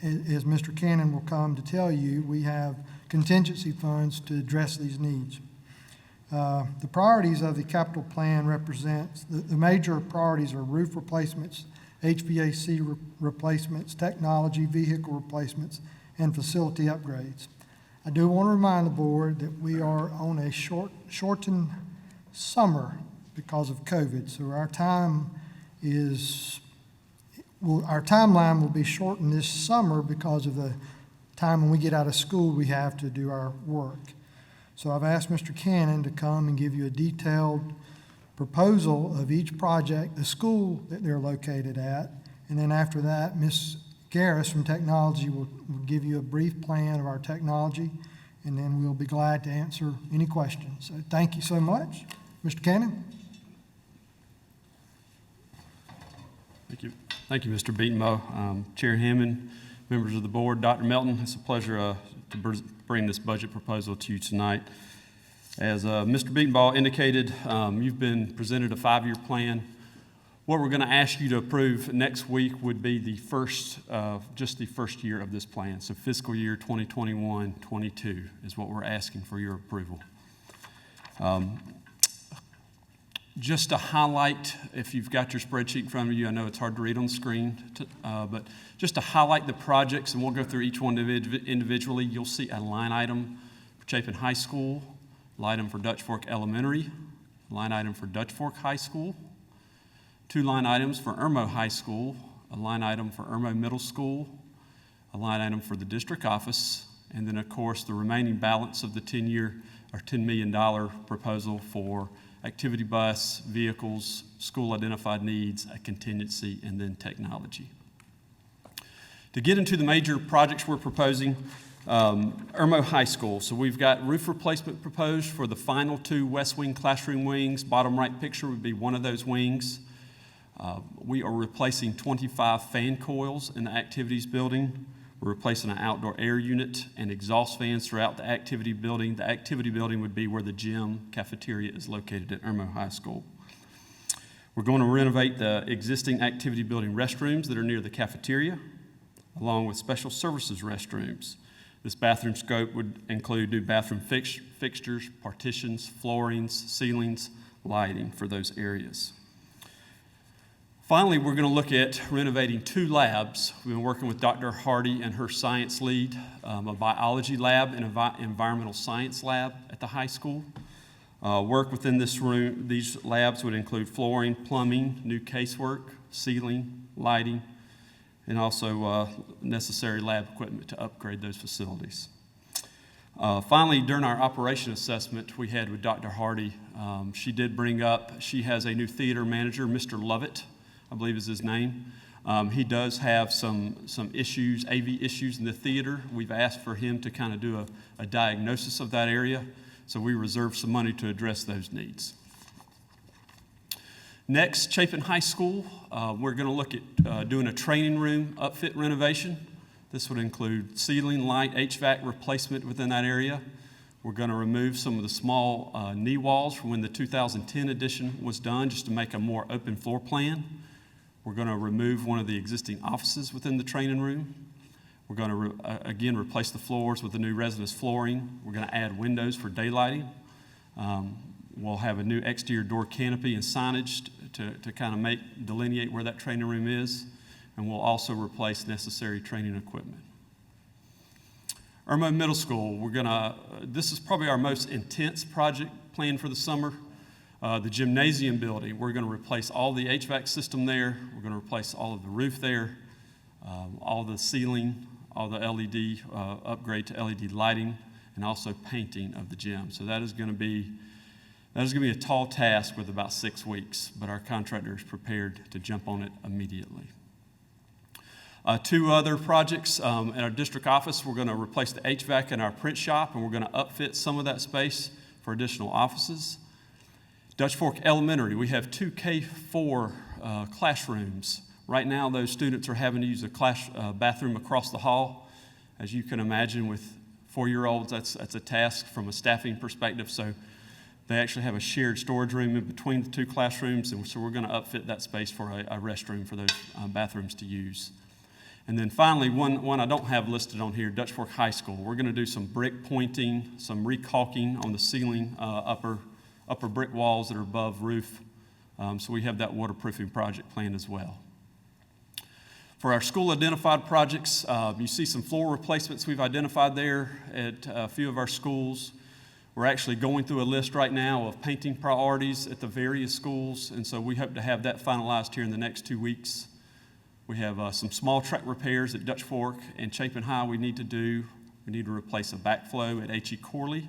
Speaker 8: as Mr. Cannon will come to tell you, we have contingency funds to address these needs. The priorities of the capital plan represents, the major priorities are roof replacements, HVAC replacements, technology, vehicle replacements, and facility upgrades. I do want to remind the board that we are on a shortened summer because of COVID, so our timeline will be shortened this summer because of the time when we get out of school we have to do our work. So I've asked Mr. Cannon to come and give you a detailed proposal of each project, the school that they're located at, and then after that, Ms. Garris from Technology will give you a brief plan of our technology, and then we'll be glad to answer any questions. So thank you so much. Mr. Cannon?
Speaker 9: Thank you, Mr. Beatonbow. Chair Hammond, members of the board, Dr. Melton, it's a pleasure to bring this budget proposal to you tonight. As Mr. Beatonbaugh indicated, you've been presented a 5-year plan. What we're going to ask you to approve next week would be the first, just the first year of this plan. So fiscal year 2021-22 is what we're asking for your approval. Just to highlight, if you've got your spreadsheet in front of you, I know it's hard to read on the screen, but just to highlight the projects, and we'll go through each one individually, you'll see a line item for Chapin High School, line item for Dutch Fork Elementary, line item for Dutch Fork High School, 2 line items for Irmo High School, a line item for Irmo Middle School, a line item for the district office, and then of course the remaining balance of the $10 million proposal for activity bus, vehicles, school identified needs, a contingency, and then technology. To get into the major projects we're proposing, Irmo High School. So we've got roof replacement proposed for the final 2 west wing classroom wings. Bottom right picture would be one of those wings. We are replacing 25 fan coils in the activities building. We're replacing an outdoor air unit and exhaust fans throughout the activity building. The activity building would be where the gym cafeteria is located at Irmo High School. We're going to renovate the existing activity building restrooms that are near the cafeteria, along with special services restrooms. This bathroom scope would include new bathroom fixtures, partitions, floorings, ceilings, lighting for those areas. Finally, we're going to look at renovating 2 labs. We've been working with Dr. Hardy and her science lead, a biology lab and an environmental science lab at the high school. Work within these labs would include flooring, plumbing, new casework, ceiling, lighting, and also necessary lab equipment to upgrade those facilities. Finally, during our operation assessment we had with Dr. Hardy, she did bring up, she has a new theater manager, Mr. Lovett, I believe is his name. He does have some issues, AV issues in the theater. We've asked for him to kind of do a diagnosis of that area, so we reserve some money to address those needs. Next, Chapin High School, we're going to look at doing a training room upfit renovation. This would include ceiling, light, HVAC replacement within that area. We're going to remove some of the small knee walls from when the 2010 edition was done, just to make a more open floor plan. We're going to remove one of the existing offices within the training room. We're going to, again, replace the floors with the new residence flooring. We're going to add windows for daylighting. We'll have a new exterior door canopy and signage to kind of delineate where that training room is. And we'll also replace necessary training equipment. Irmo Middle School, this is probably our most intense project planned for the summer. The gymnasium building, we're going to replace all the HVAC system there. We're going to replace all of the roof there, all the ceiling, all the LED, upgrade to LED lighting, and also painting of the gym. So that is going to be a tall task with about 6 weeks, but our contractor is prepared to jump on it immediately. 2 other projects at our district office. We're going to replace the HVAC in our print shop, and we're going to upfit some of that space for additional offices. Dutch Fork Elementary, we have 2 K-4 classrooms. Right now, those students are having to use a bathroom across the hall. As you can imagine, with 4-year-olds, that's a task from a staffing perspective. So They actually have a shared storage room in between the two classrooms, and so we're going to upfit that space for a restroom for those bathrooms to use. And then finally, one I don't have listed on here, Dutch Fork High School. We're going to do some brick pointing, some recaulking on the ceiling, upper brick walls that are above roof. So we have that waterproofing project planned as well. For our school identified projects, you see some floor replacements we've identified there at a few of our schools. We're actually going through a list right now of painting priorities at the various schools, and so we hope to have that finalized here in the next 2 weeks. We have some small track repairs at Dutch Fork and Chapin High we need to do. We need to replace a backflow at H.E. Corley.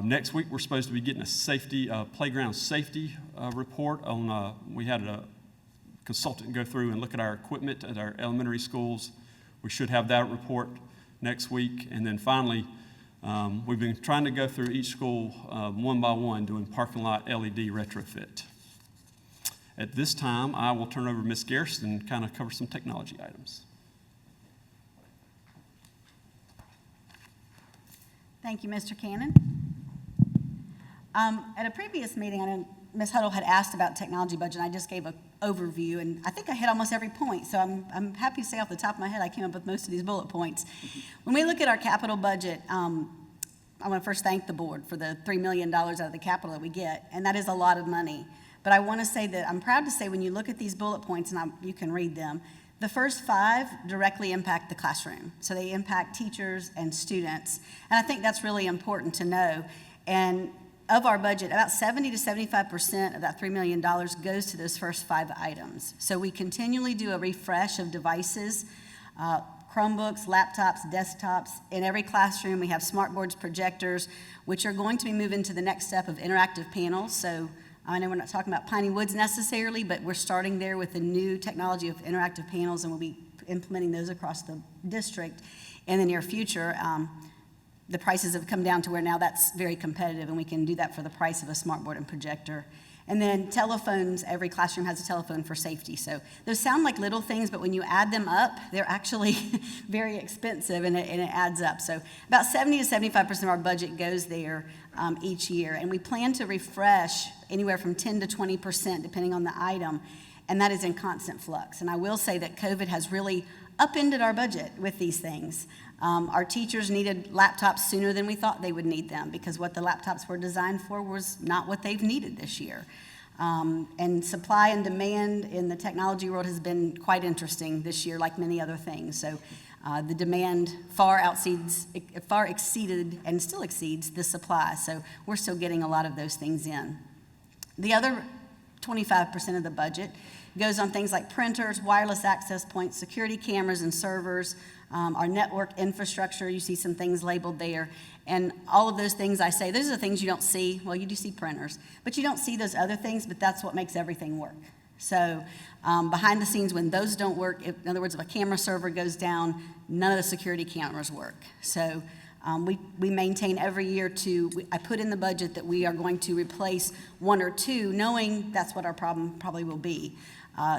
Speaker 9: Next week, we're supposed to be getting a safety, playground safety report on, we had a consultant go through and look at our equipment at our elementary schools. We should have that report next week. And then finally, we've been trying to go through each school one by one doing parking lot LED retrofit. At this time, I will turn over to Ms. Garrison and kind of cover some technology items.
Speaker 10: Thank you, Mr. Cannon. At a previous meeting, I know Ms. Huddle had asked about technology budget, and I just gave an overview, and I think I hit almost every point, so I'm happy to say off the top of my head I came up with most of these bullet points. When we look at our capital budget, I want to first thank the board for the $3 million out of the capital that we get, and that is a lot of money. But I want to say that I'm proud to say when you look at these bullet points, and you can read them, the first 5 directly impact the classroom. So they impact teachers and students. And I think that's really important to know. And of our budget, about 70 to 75% of that $3 million goes to those first 5 items. So we continually do a refresh of devices, Chromebooks, laptops, desktops. In every classroom, we have smart boards, projectors, which are going to be moving to the next step of interactive panels. So I know we're not talking about Piney Woods necessarily, but we're starting there with the new technology of interactive panels, and we'll be implementing those across the district in the near future. The prices have come down to where now that's very competitive, and we can do that for the price of a smart board and projector. And then telephones, every classroom has a telephone for safety. So those sound like little things, but when you add them up, they're actually very expensive, and it adds up. So about 70 to 75% of our budget goes there each year. And we plan to refresh anywhere from 10 to 20%, depending on the item, and that is in constant flux. And I will say that COVID has really upended our budget with these things. Our teachers needed laptops sooner than we thought they would need them, because what the laptops were designed for was not what they've needed this year. And supply and demand in the technology world has been quite interesting this year, like many other things. So the demand far exceeded and still exceeds the supply. So we're still getting a lot of those things in. The other 25% of the budget goes on things like printers, wireless access points, security cameras and servers, our network infrastructure. You see some things labeled there. And all of those things I say, those are the things you don't see. Well, you do see printers, but you don't see those other things, but that's what makes everything work. So behind the scenes, when those don't work, in other words, if a camera server goes down, none of the security cameras work. So we maintain every year I put in the budget that we are going to replace 1 or 2, knowing that's what our problem probably will be.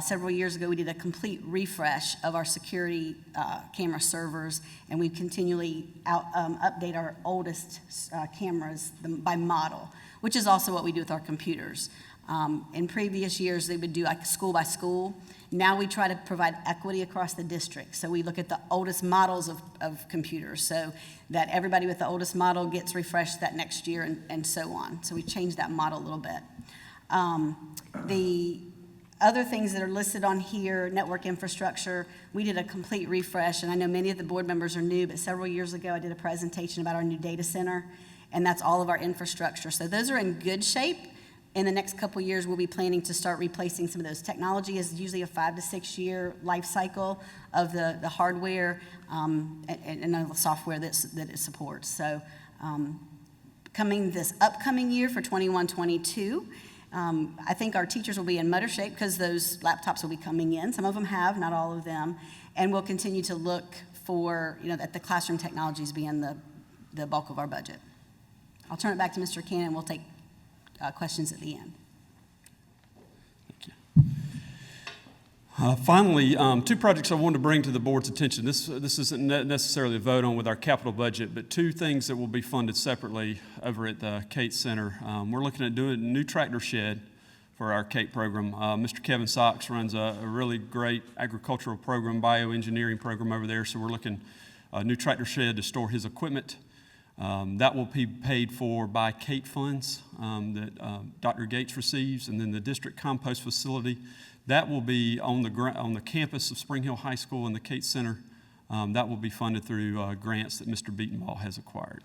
Speaker 10: Several years ago, we did a complete refresh of our security camera servers, and we continually update our oldest cameras by model, which is also what we do with our computers. In previous years, they would do like school by school. Now we try to provide equity across the district. So we look at the oldest models of computers, so that everybody with the oldest model gets refreshed that next year, and so on. So we changed that model a little bit. The other things that are listed on here, network infrastructure, we did a complete refresh, and I know many of the board members are new, but several years ago I did a presentation about our new data center, and that's all of our infrastructure. So those are in good shape. In the next couple years, we'll be planning to start replacing some of those. Technology is usually a 5 to 6 year life cycle of the hardware and the software that it supports. So this upcoming year for 21-22, I think our teachers will be in better shape because those laptops will be coming in. Some of them have, not all of them. And we'll continue to look for, that the classroom technologies being the bulk of our budget. I'll turn it back to Mr. Cannon. We'll take questions at the end.
Speaker 9: Thank you. Finally, two projects I wanted to bring to the board's attention. This isn't necessarily a vote on with our capital budget, but two things that will be funded separately over at the Kate Center. We're looking at doing a new tractor shed for our Kate program. Mr. Kevin Sox runs a really great agricultural program, bioengineering program over there, so we're looking a new tractor shed to store his equipment. That will be paid for by Kate funds that Dr. Gates receives, and then the district compost facility. That will be on the campus of Spring Hill High School and the Kate Center. That will be funded through grants that Mr. Beatonbaugh has acquired.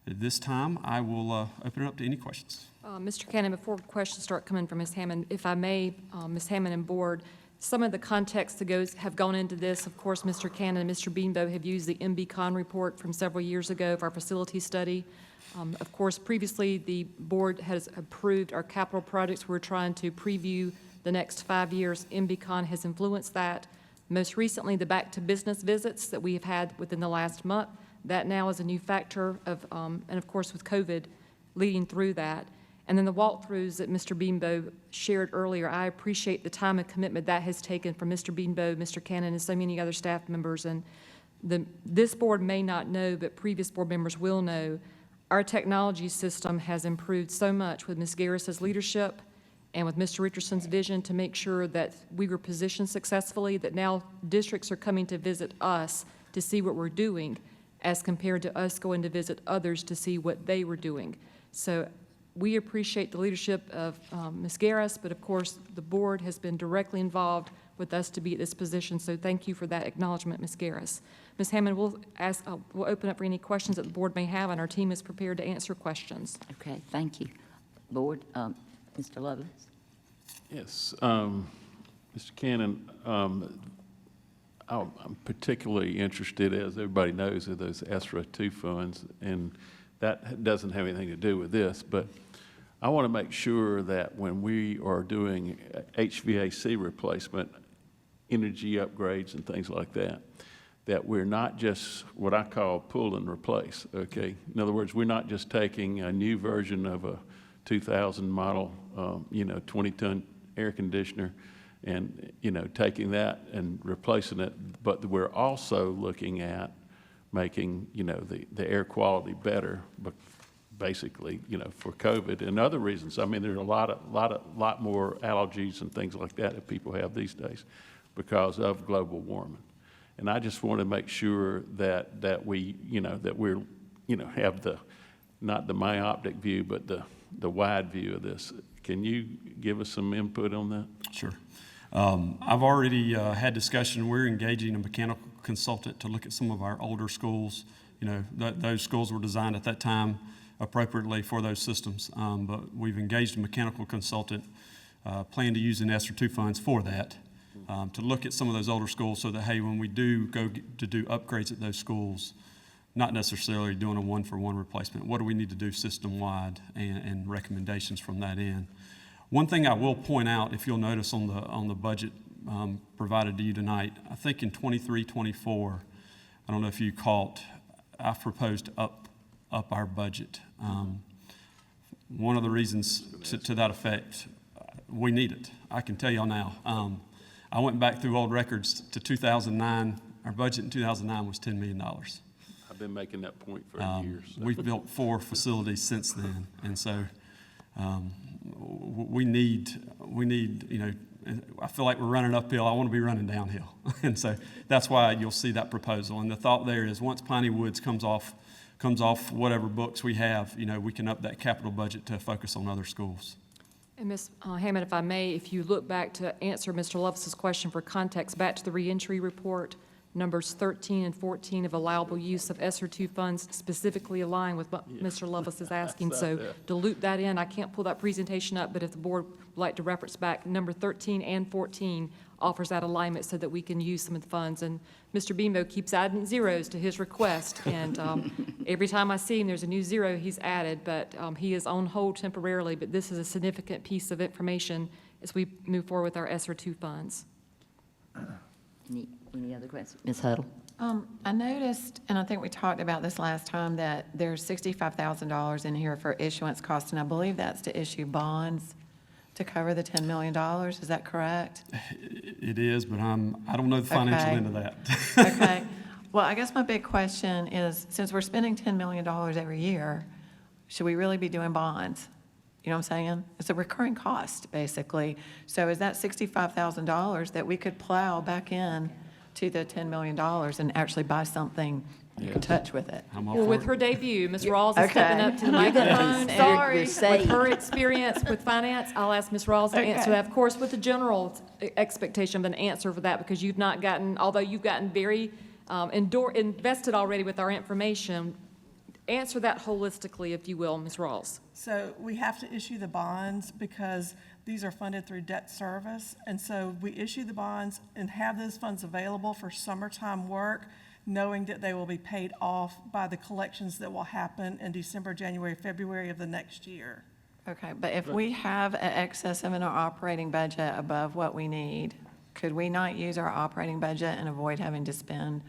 Speaker 9: At this time, I will open it up to any questions.
Speaker 5: Mr. Cannon, before questions start coming from Ms. Hammond, if I may, Ms. Hammond and Board, some of the context that have gone into this, of course, Mr. Cannon and Mr. Beatonbaugh have used the MBCon report from several years ago of our facility study. Of course, previously, the board has approved our capital projects. We're trying to preview the next 5 years. MBCon has influenced that. Most recently, the back-to-business visits that we have had within the last month, that now is a new factor of, and of course with COVID leading through that. And then the walkthroughs that Mr. Beatonbaugh shared earlier, I appreciate the time and commitment that has taken from Mr. Beatonbaugh, Mr. Cannon, and so many other staff members. And this board may not know, but previous board members will know, our technology system has improved so much with Ms. Garris's leadership and with Mr. Richardson's vision to make sure that we were positioned successfully, that now districts are coming to visit us to see what we're doing as compared to us going to visit others to see what they were doing. So we appreciate the leadership of Ms. Garris, but of course the board has been directly involved with us to be at this position, so thank you for that acknowledgement, Ms. Garris. Ms. Hammond, we'll open up for any questions that the board may have, and our team is prepared to answer questions.
Speaker 1: Okay, thank you. Board, Mr. Lovelace?
Speaker 2: Yes, Mr. Cannon, I'm particularly interested, as everybody knows, in those ESRA 2 funds, and that doesn't have anything to do with this, but I want to make sure that when we are doing HVAC replacement, energy upgrades and things like that, that we're not just what I call pull and replace, okay? In other words, we're not just taking a new version of a 2000 model, 20-ton air conditioner and, taking that and replacing it, but we're also looking at making, the air quality better, but basically, for COVID and other reasons. I mean, there's a lot more allergies and things like that people have these days because of global warming. And I just want to make sure that we, that we're, have not the myopic view, but the wide view of this. Can you give us some input on that?
Speaker 9: Sure. I've already had discussion. We're engaging a mechanical consultant to look at some of our older schools. Those schools were designed at that time appropriately for those systems, but we've engaged a mechanical consultant, plan to use the ESSER 2 funds for that, to look at some of those older schools so that, hey, when we do go to do upgrades at those schools, not necessarily doing a one-for-one replacement, what do we need to do system-wide, and recommendations from that end. One thing I will point out, if you'll notice on the budget provided to you tonight, I think in 23-24, I don't know if you caught, I've proposed to up our budget. One of the reasons to that effect, we need it. I can tell y'all now. I went back through old records to 2009. Our budget in 2009 was $10 million.
Speaker 2: I've been making that point for years. So.
Speaker 9: We've built 4 facilities since then, and so we need, I feel like we're running uphill. I want to be running downhill. And so that's why you'll see that proposal. And the thought there is once Piney Woods comes off whatever books we have, we can up that capital budget to focus on other schools.
Speaker 5: And Ms. Hammond, if I may, if you look back to answer Mr. Lovelace's question for context, back to the reentry report, numbers 13 and 14 of allowable use of ESSER 2 funds specifically align with what Mr. Lovelace is asking. So to loop that in, I can't pull that presentation up, but if the board would like to reference back, number 13 and 14 offers that alignment so that we can use some of the funds. And Mr. Beatonbaugh keeps adding zeros to his request, and every time I see him, there's a new zero he's added, but he is on hold temporarily, but this is a significant piece of information as we move forward with our ESSER 2 funds.
Speaker 1: Any other questions? Ms. Huddle?
Speaker 3: I noticed, and I think we talked about this last time, that there's $65,000 in here for issuance costs, and I believe that's to issue bonds to cover the $10 million, is that correct?
Speaker 9: It is, but I don't know the financial
Speaker 3: Okay.
Speaker 9: end of that.
Speaker 3: Okay, well, I guess my big question is, since we're spending $10 million every year, should we really be doing bonds? You know what I'm saying? It's a recurring cost, basically. So is that $65,000 that we could plow back in to the $10 million and actually buy something you can touch with it?
Speaker 9: I'm all
Speaker 5: Well,
Speaker 9: for
Speaker 5: with
Speaker 9: it.
Speaker 5: her debut, Ms. Rawls is
Speaker 3: Okay.
Speaker 5: stepping up to the microphone. and
Speaker 3: Sorry.
Speaker 5: With her experience with finance, I'll ask Ms. Rawls to answer
Speaker 3: Okay.
Speaker 5: that. Of course, with the general expectation of an answer for that, because you've not gotten, although you've gotten very invested already with our information, answer that holistically, if you will, Ms. Rawls.
Speaker 11: So we have to issue the bonds because these are funded through debt service. And so we issue the bonds and have those funds available for summertime work, knowing that they will be paid off by the collections that will happen in December, January, February of the next year.
Speaker 3: Okay, but if we have an excess in our operating budget above what we need, could we not use our operating budget and avoid having to spend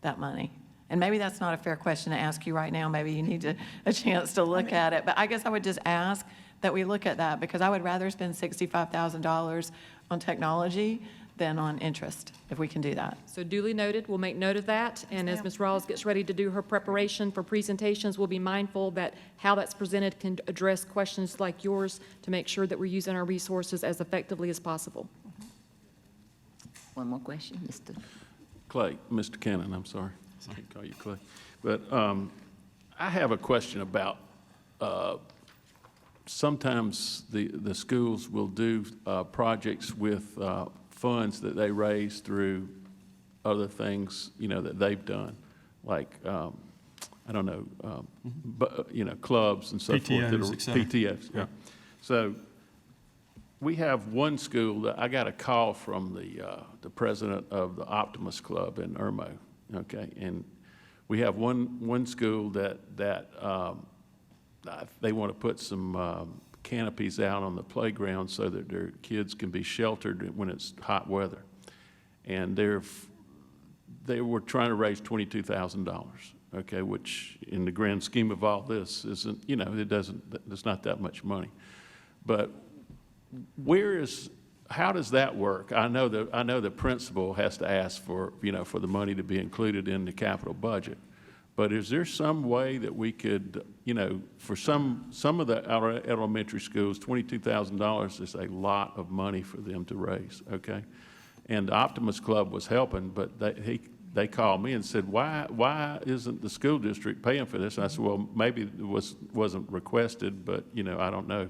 Speaker 3: that money? And maybe that's not a fair question to ask you right now. Maybe you need a chance to look at it. But I guess I would just ask that we look at that, because I would rather spend $65,000 on technology than on interest, if we can do that.
Speaker 5: So duly noted, we'll make note of that, and as Ms. Rawls gets ready to do her preparation for presentations, we'll be mindful that how that's presented can address questions like yours to make sure that we're using our resources as effectively as possible.
Speaker 1: One more question, Mr.
Speaker 2: Clay, Mr. Cannon, I'm sorry. I can call you Clay. But I have a question about, sometimes the schools will do projects with funds that they raise through other things, that they've done, like, I don't know, but, clubs and so forth.
Speaker 9: PTOs, et cetera.
Speaker 2: PTOs, yeah. So we have one school that I got a call from the president of the Optimus Club in Irmo, okay? And we have one school that they want to put some canopies out on the playground so that their kids can be sheltered when it's hot weather. And they were trying to raise $22,000, okay, which in the grand scheme of all this isn't, it's not that much money. But how does that work? I know the principal has to ask for, for the money to be included in the capital budget. But is there some way that we could, for some of the elementary schools, $22,000 is a lot of money for them to raise, okay? And the Optimus Club was helping, but they called me and said, why isn't the school district paying for this? And I said, well, maybe it wasn't requested, but, I don't know.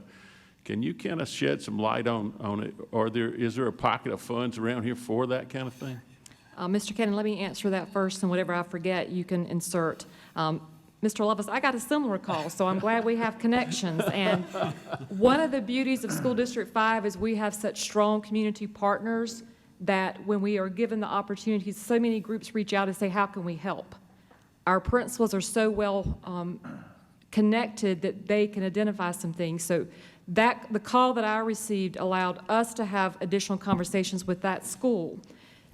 Speaker 2: Can you kind of shed some light on it? Or is there a pocket of funds around here for that kind of thing?
Speaker 5: Mr. Cannon, let me answer that first, and whatever I forget, you can insert. Mr. Levis, I got a similar call, so I'm glad we have connections. And one of the beauties of School District 5 is we have such strong community partners that when we are given the opportunities, so many groups reach out and say, how can we help? Our principals are so well connected that they can identify some things. So the call that I received allowed us to have additional conversations with that school.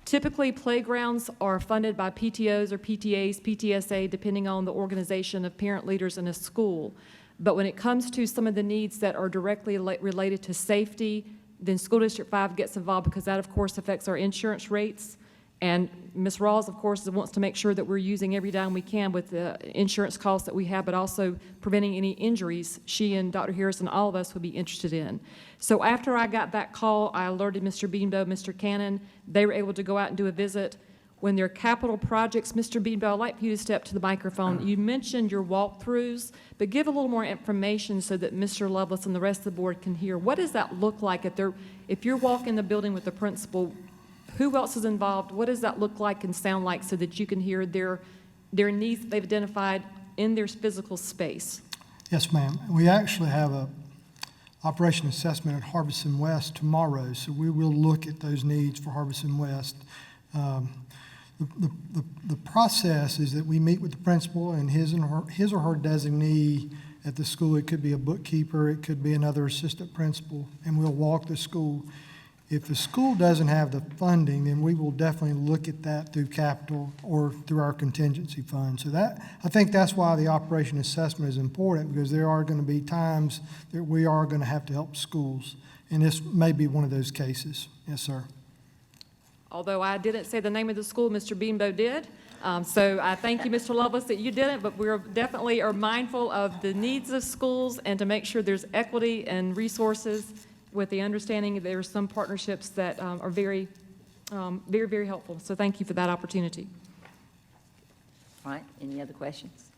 Speaker 5: Typically, playgrounds are funded by PTOs or PTAs, PTSA, depending on the organization of parent leaders in a school. But when it comes to some of the needs that are directly related to safety, then School District 5 gets involved, because that, of course, affects our insurance rates. And Ms. Rawls, of course, wants to make sure that we're using every dime we can with the insurance costs that we have, but also preventing any injuries she and Dr. Harrison, all of us would be interested in. So after I got that call, I alerted Mr. Beanbo, Mr. Cannon. They were able to go out and do a visit. When they're capital projects, Mr. Beanbo, I'd like for you to step to the microphone. You mentioned your walkthroughs, but give a little more information so that Mr. Lovelace and the rest of the board can hear. What does that look like if you're walking the building with the principal? Who else is involved? What does that look like and sound like so that you can hear their needs that they've identified in their physical space?
Speaker 8: Yes, ma'am. We actually have a operation assessment at Harbison West tomorrow, so we will look at those needs for Harbison West. The process is that we meet with the principal and his or her designee at the school. It could be a bookkeeper, it could be another assistant principal, and we'll walk the school. If the school doesn't have the funding, then we will definitely look at that through capital or through our contingency fund. So I think that's why the operation assessment is important, because there are going to be times that we are going to have to help schools. And this may be one of those cases. Yes, sir.
Speaker 5: Although I didn't say the name of the school, Mr. Beanbo did. So I thank you, Mr. Lovelace, that you didn't, but we're definitely are mindful of the needs of schools and to make sure there's equity and resources with the understanding that there are some partnerships that are very, very helpful. So thank you for that opportunity.
Speaker 1: All right, any other questions?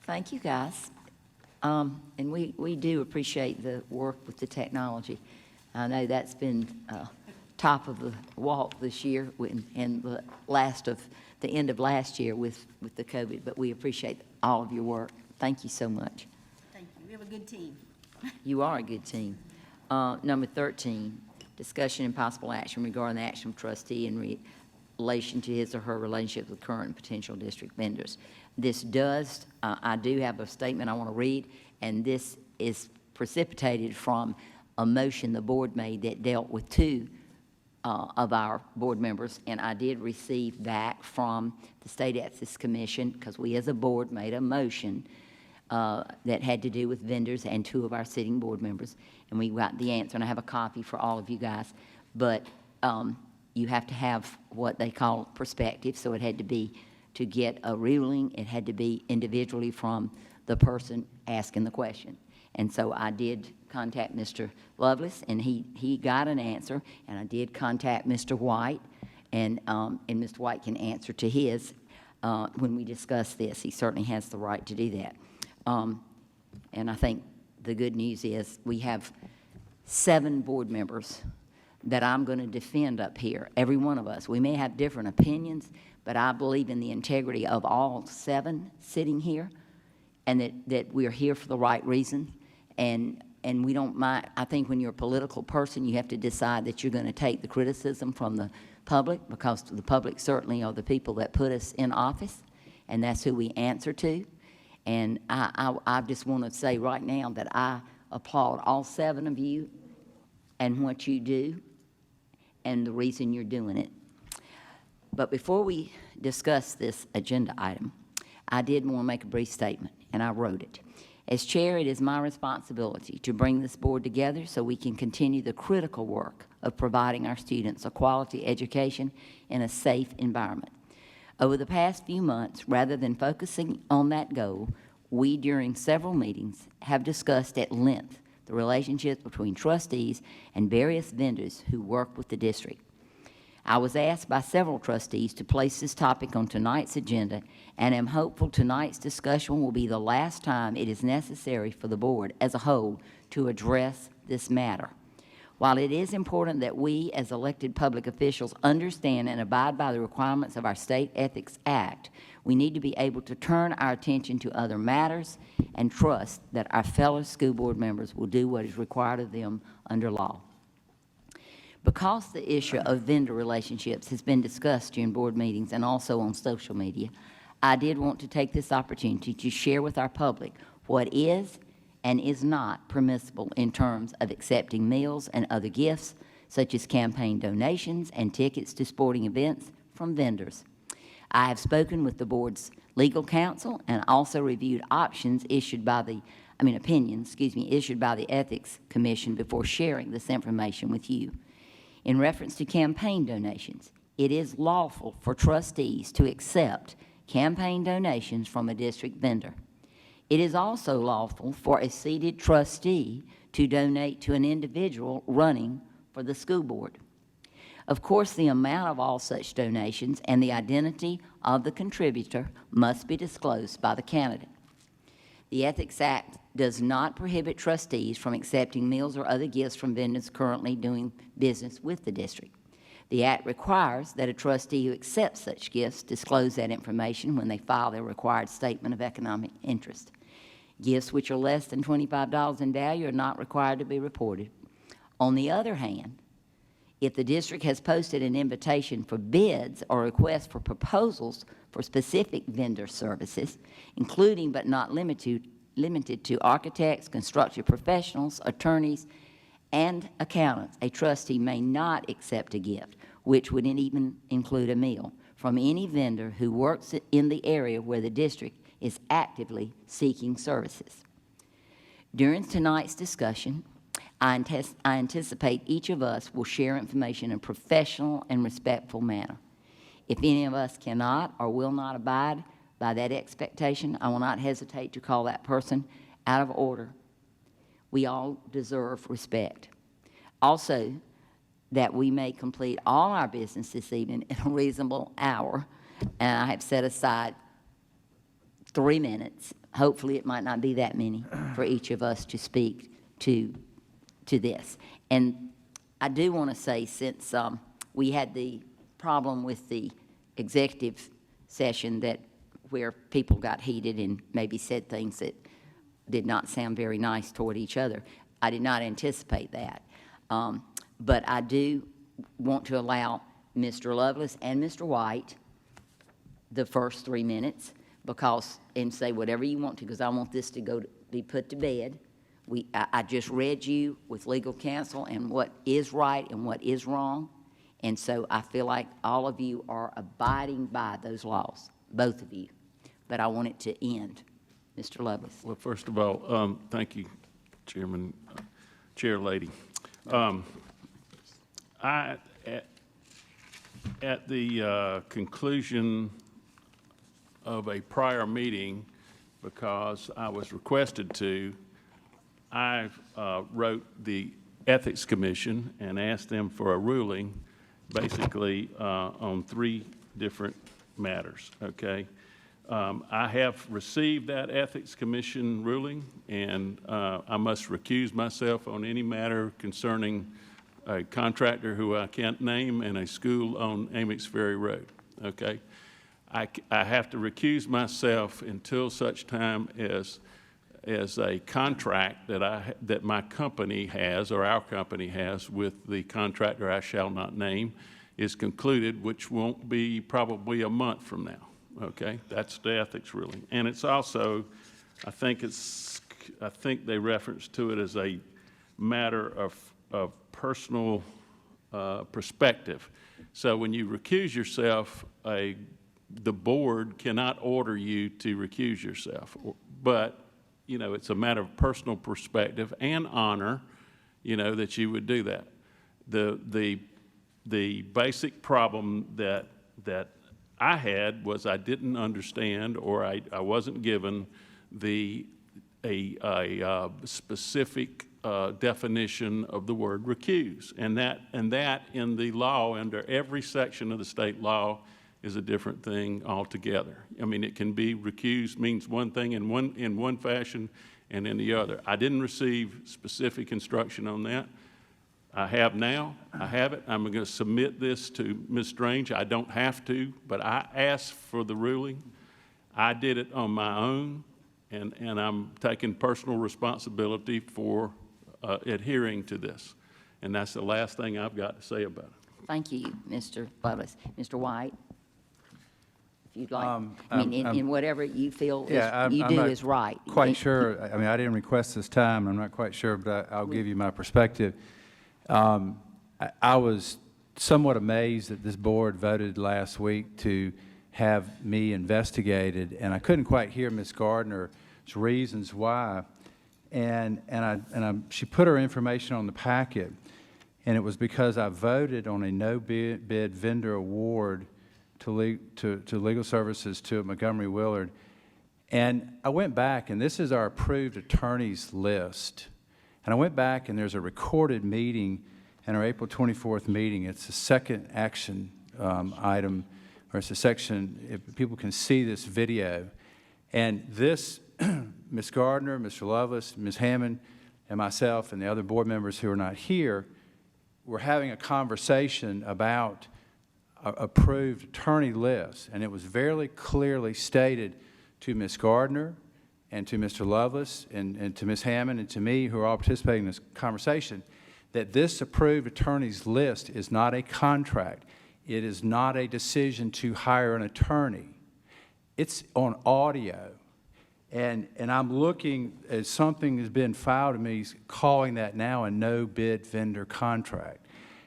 Speaker 1: Thank you, guys. And we do appreciate the work with the technology. I know that's been top of the walk this year and the end of last year with the COVID, but we appreciate all of your work. Thank you so much.
Speaker 10: Thank you. We have a good team.
Speaker 1: You are a good team. Number 13, discussion and possible action regarding the action of trustee in relation to his or her relationship with current and potential district vendors. This does, I do have a statement I want to read, and this is precipitated from a motion the board made that dealt with two of our board members, and I did receive back from the State Ethics Commission, because we as a board made a motion that had to do with vendors and two of our sitting board members, and we got the answer, and I have a copy for all of you guys, but you have to have what they call perspective, so it had to be, to get a ruling, it had to be individually from the person asking the question. And so I did contact Mr. Lovelace, and he got an answer, and I did contact Mr. White, and Mr. White can answer to his when we discuss this. He certainly has the right to do that. And I think the good news is we have 7 board members that I'm going to defend up here, every one of us. We may have different opinions, but I believe in the integrity of all 7 sitting here, and that we're here for the right reason. And we don't mind. I think when you're a political person, you have to decide that you're going to take the criticism from the public, because the public certainly are the people that put us in office, and that's who we answer to. And I just want to say right now that I applaud all 7 of you and what you do and the reason you're doing it. But before we discuss this agenda item, I did want to make a brief statement, and I wrote it. As chair, it is my responsibility to bring this board together so we can continue the critical work of providing our students a quality education in a safe environment. Over the past few months, rather than focusing on that goal, we, during several meetings, have discussed at length the relationships between trustees and various vendors who work with the district. I was asked by several trustees to place this topic on tonight's agenda, and am hopeful tonight's discussion will be the last time it is necessary for the board as a whole to address this matter. While it is important that we as elected public officials understand and abide by the requirements of our State Ethics Act, we need to be able to turn our attention to other matters and trust that our fellow school board members will do what is required of them under law. Because the issue of vendor relationships has been discussed during board meetings and also on social media, I did want to take this opportunity to share with our public what is and is not permissible in terms of accepting meals and other gifts, such as campaign donations and tickets to sporting events from vendors. I have spoken with the board's legal counsel and also reviewed options issued by the, opinions, issued by the Ethics Commission before sharing this information with you. In reference to campaign donations, it is lawful for trustees to accept campaign donations from a district vendor. It is also lawful for a seated trustee to donate to an individual running for the school board. Of course, the amount of all such donations and the identity of the contributor must be disclosed by the candidate. The Ethics Act does not prohibit trustees from accepting meals or other gifts from vendors currently doing business with the district. The Act requires that a trustee who accepts such gifts disclose that information when they file their required statement of economic interest. Gifts which are less than $25 in value are not required to be reported. On the other hand, if the district has posted an invitation for bids or requests for proposals for specific vendor services, including but not limited to architects, construction professionals, attorneys, and accountants, a trustee may not accept a gift, which would even include a meal, from any vendor who works in the area where the district is actively seeking services. During tonight's discussion, I anticipate each of us will share information in a professional and respectful manner. If any of us cannot or will not abide by that expectation, I will not hesitate to call that person out of order. We all deserve respect. Also, that we may complete all our business this evening in a reasonable hour. And I have set aside 3 minutes. Hopefully, it might not be that many for each of us to speak to this. And I do want to say, since we had the problem with the executive session where people got heated and maybe said things that did not sound very nice toward each other, I did not anticipate that. But I do want to allow Mr. Lovelace and Mr. White the first 3 minutes, and say whatever you want to, because I want this to be put to bed. I just read you with legal counsel and what is right and what is wrong, and so I feel like all of you are abiding by those laws, both of you. But I want it to end. Mr. Lovelace.
Speaker 2: Well, first of all, thank you, Chair Lady. At the conclusion of a prior meeting, because I was requested to, I wrote the Ethics Commission and asked them for a ruling, basically on 3 different matters, okay? I have received that Ethics Commission ruling, and I must recuse myself on any matter concerning a contractor who I can't name and a school on Amex Ferry Road, okay? I have to recuse myself until such time as a contract that my company has, or our company has, with the contractor I shall not name is concluded, which won't be probably a month from now. Okay, that's the ethics ruling, and it's also, I think they reference to it as a matter of personal perspective. So when you recuse yourself, the board cannot order you to recuse yourself, but you know it's a matter of personal perspective and honor, you know, that you would do that. The basic problem that I had was I didn't understand, or I wasn't given a specific definition of the word recuse, and that in the law, under every section of the state law, is a different thing altogether. I mean, it can be recused means one thing in one fashion and in the other. I didn't receive specific instruction on that. I have now. I have it. I'm going to submit this to Ms. Strange. I don't have to, but I asked for the ruling. I did it on my own, and I'm taking personal responsibility for adhering to this. And that's the last thing I've got to say about it.
Speaker 1: Thank you, Mr. Lovelace. Mr. White, if you'd like, in whatever you feel is right.
Speaker 4: Quite sure. I mean, I didn't request this time. I'm not quite sure, but I'll give you my perspective. I was somewhat amazed that this board voted last week to have me investigated, and I couldn't quite hear Ms. Gardner's reasons why. And she put her information on the packet, and it was because I voted on a no-bid vendor award to legal services to Montgomery Willard. And I went back, and this is our approved attorneys list. And I went back, and there's a recorded meeting in our April 24th meeting. It's the second action item, or it's a section, if people can see this video. And this, Ms. Gardner, Mr. Lovelace, Ms. Hammond, and myself, and the other board members who are not here, were having a conversation about approved attorney lists. And it was very clearly stated to Ms. Gardner, and to Mr. Lovelace, and to Ms. Hammond, and to me, who are all participating in this conversation, that this approved attorneys list is not a contract. It is not a decision to hire an attorney. It's on audio. And I'm looking at something that's been filed to me calling that now a no-bid vendor contract.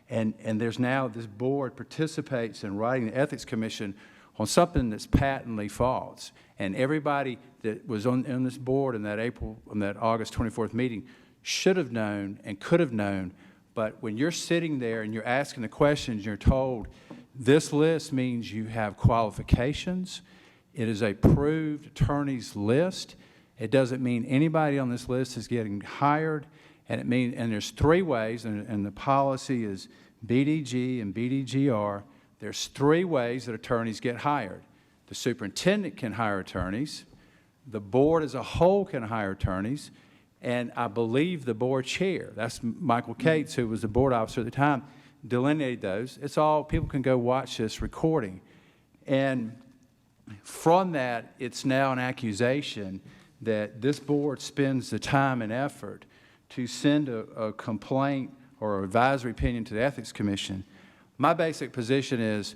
Speaker 4: And there's now, this board participates in writing the Ethics Commission on something that's patently false. And everybody that was on this board in that August 24th meeting should have known and could have known. But when you're sitting there and you're asking the questions, you're told, this list means you have qualifications. It is a approved attorney's list. It doesn't mean anybody on this list is getting hired. And there's three ways, and the policy is BDG and BDGR. There's three ways that attorneys get hired. The superintendent can hire attorneys. The board as a whole can hire attorneys. And I believe the board chair, that's Michael Cates, who was the board officer at the time, delineated those. It's all, people can go watch this recording. And from that, it's now an accusation that this board spends the time and effort to send a complaint or advisory opinion to the Ethics Commission. My basic position is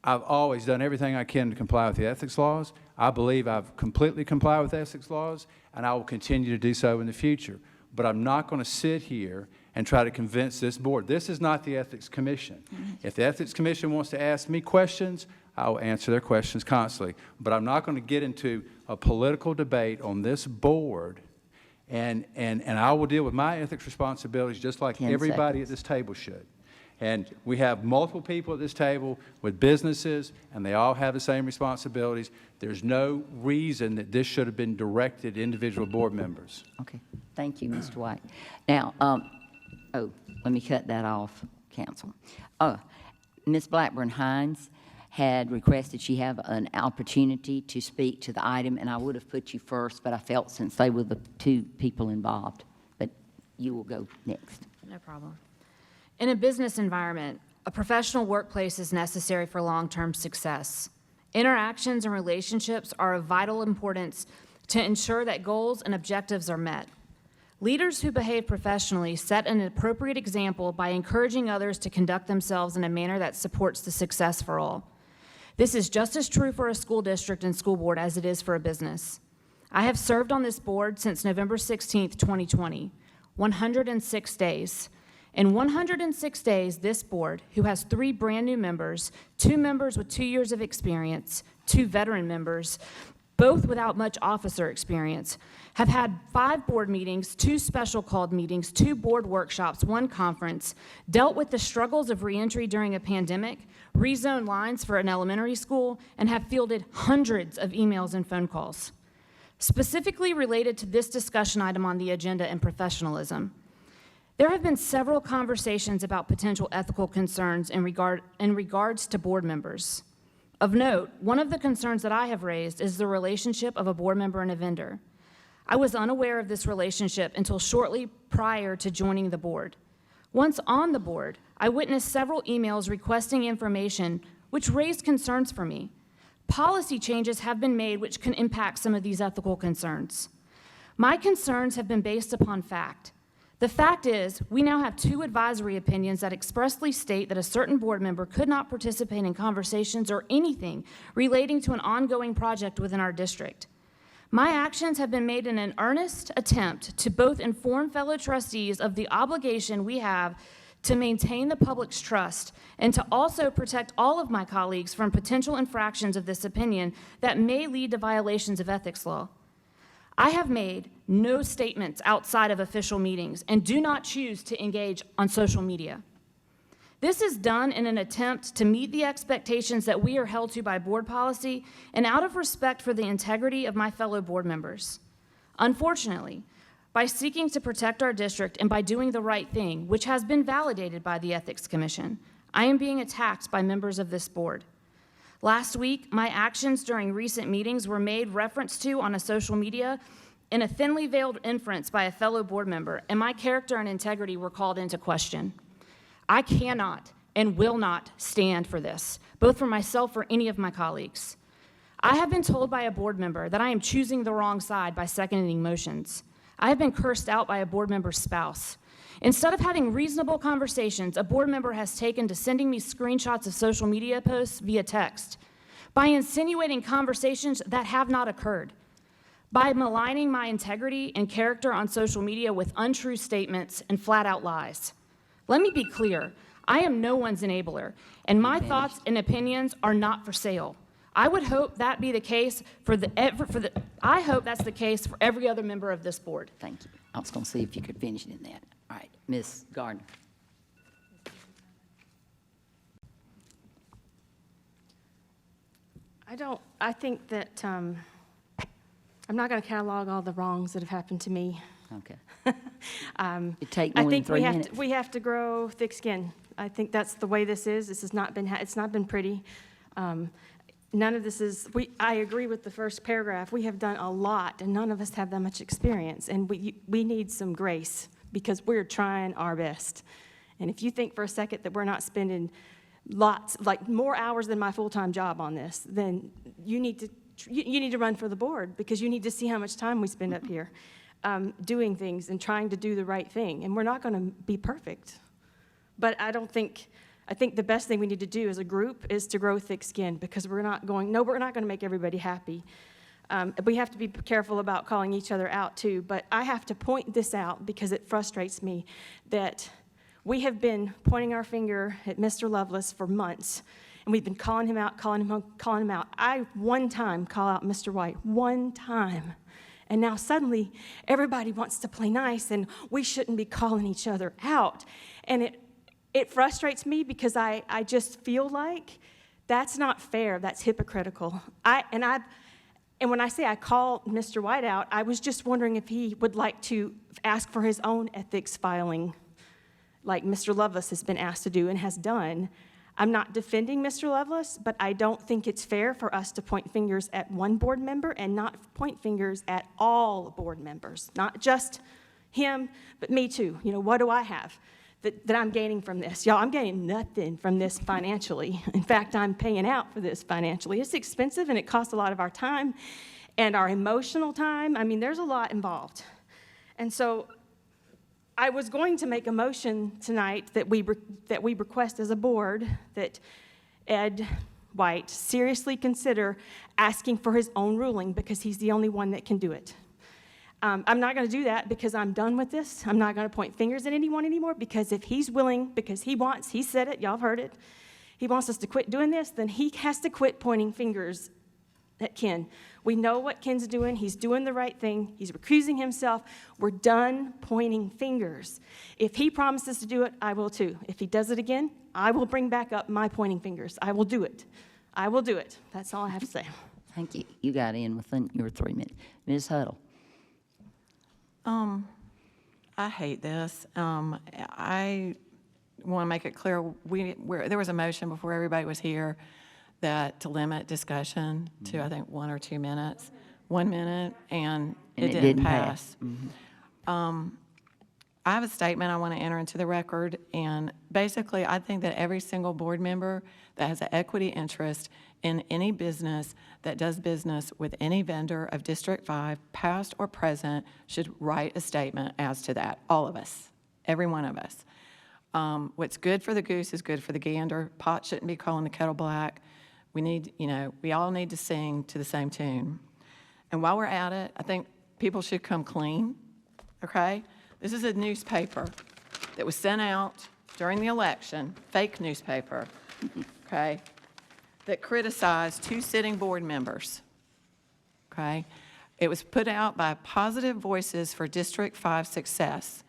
Speaker 4: I've always done everything I can to comply with the ethics laws. I believe I've completely complied with ethics laws, and I will continue to do so in the future. But I'm not going to sit here and try to convince this board. This is not the Ethics Commission. If the Ethics Commission wants to ask me questions, I will answer their questions constantly. But I'm not going to get into a political debate on this board, and I will deal with my ethics responsibilities just like
Speaker 1: 10
Speaker 4: everybody
Speaker 1: seconds.
Speaker 4: at this table should. And we have multiple people at this table with businesses, and they all have the same responsibilities. There's no reason that this should have been directed to individual board members.
Speaker 1: Okay, thank you, Mr. White. Now, let me cut that off, counsel. Ms. Blackburn-Hines had requested she have an opportunity to speak to the item, and I would have put you first, but I felt since they were the two people involved, but you will go next.
Speaker 7: No problem. In a business environment, a professional workplace is necessary for long-term success. Interactions and relationships are of vital importance to ensure that goals and objectives are met. Leaders who behave professionally set an appropriate example by encouraging others to conduct themselves in a manner that supports the success for all. This is just as true for a school district and school board as it is for a business. I have served on this board since November 16th, 2020, 106 days. In 106 days, this board, who has 3 brand-new members, 2 members with 2 years of experience, 2 veteran members, both without much officer experience, have had 5 board meetings, 2 special called meetings, 2 board workshops, 1 conference, dealt with the struggles of reentry during a pandemic, rezoned lines for an elementary school, and have fielded hundreds of emails and phone calls. Specifically related to this discussion item on the agenda and professionalism, there have been several conversations about potential ethical concerns in regards to board members. Of note, one of the concerns that I have raised is the relationship of a board member and a vendor. I was unaware of this relationship until shortly prior to joining the board. Once on the board, I witnessed several emails requesting information which raised concerns for me. Policy changes have been made which can impact some of these ethical concerns. My concerns have been based upon fact. The fact is, we now have 2 advisory opinions that expressly state that a certain board member could not participate in conversations or anything relating to an ongoing project within our district. My actions have been made in an earnest attempt to both inform fellow trustees of the obligation we have to maintain the public's trust and to also protect all of my colleagues from potential infractions of this opinion that may lead to violations of ethics law. I have made no statements outside of official meetings and do not choose to engage on social media. This is done in an attempt to meet the expectations that we are held to by board policy and out of respect for the integrity of my fellow board members. Unfortunately, by seeking to protect our district and by doing the right thing, which has been validated by the Ethics Commission, I am being attacked by members of this board. Last week, my actions during recent meetings were made reference to on a social media in a thinly veiled inference by a fellow board member, and my character and integrity were called into question. I cannot and will not stand for this, both for myself or any of my colleagues. I have been told by a board member that I am choosing the wrong side by seconding motions. I have been cursed out by a board member's spouse. Instead of having reasonable conversations, a board member has taken to sending me screenshots of social media posts via text, by insinuating conversations that have not occurred, by maligning my integrity and character on social media with untrue statements and flat-out lies. Let me be clear, I am no one's enabler, and my thoughts and opinions are not for sale. I would hope that be the case I hope that's the case for every other member of this board.
Speaker 1: Thank you. I was going to see if you could finish it in that. All right, Ms. Gardner.
Speaker 6: I think that, I'm not going to catalog all the wrongs that have happened to me.
Speaker 1: Okay. It take more than 3 minutes.
Speaker 6: We have to grow thick skin. I think that's the way this is. This has not been, it's not been pretty. None of this is, I agree with the first paragraph. We have done a lot, and none of us have that much experience. And we need some grace because we're trying our best. And if you think for a second that we're not spending like more hours than my full-time job on this, then you need to run for the board because you need to see how much time we spend up here doing things and trying to do the right thing. And we're not going to be perfect. But I think the best thing we need to do as a group is to grow thick skin because we're not going to make everybody happy. We have to be careful about calling each other out too. But I have to point this out because it frustrates me that we have been pointing our finger at Mr. Lovelace for months, and we've been calling him out, calling him out. I one time call out Mr. White, one time. And now suddenly everybody wants to play nice, and we shouldn't be calling each other out. And it frustrates me because I just feel like that's not fair. That's hypocritical. And when I say I call Mr. White out, I was just wondering if he would like to ask for his own ethics filing, like Mr. Lovelace has been asked to do and has done. I'm not defending Mr. Lovelace, but I don't think it's fair for us to point fingers at one board member and not point fingers at all board members, not just him, but me too. You know, what do I have that I'm gaining from this? Y'all, I'm gaining nothing from this financially. In fact, I'm paying out for this financially. It's expensive and it costs a lot of our time and our emotional time. I mean, there's a lot involved. And so I was going to make a motion tonight that we request as a board that Ed White seriously consider asking for his own ruling because he's the only one that can do it. I'm not going to do that because I'm done with this. I'm not going to point fingers at anyone anymore because if he's willing, because he said it, y'all have heard it, he wants us to quit doing this, then he has to quit pointing fingers at Ken. We know what Ken's doing. He's doing the right thing. He's recusing himself. We're done pointing fingers. If he promises to do it, I will too. If he does it again, I will bring back up my pointing fingers. I will do it. I will do it. That's all I have to say.
Speaker 1: Thank you. You got in within your 3 minutes. Ms. Huddle.
Speaker 3: I hate this. I want to make it clear, there was a motion before everybody was here to limit discussion to, I think, 1 or 2 minutes. 1 minute, and it didn't pass. I have a statement I want to enter into the record, and basically, I think that every single board member that has an equity interest in any business that does business with any vendor of District 5, past or present, should write a statement as to that. All of us, every one of us. What's good for the goose is good for the gander. Pot shouldn't be calling the kettle black. We all need to sing to the same tune. And while we're at it, I think people should come clean, okay? This is a newspaper that was sent out during the election, fake newspaper, okay, that criticized 2 sitting board members, okay? It was put out by Positive Voices for District 5 Success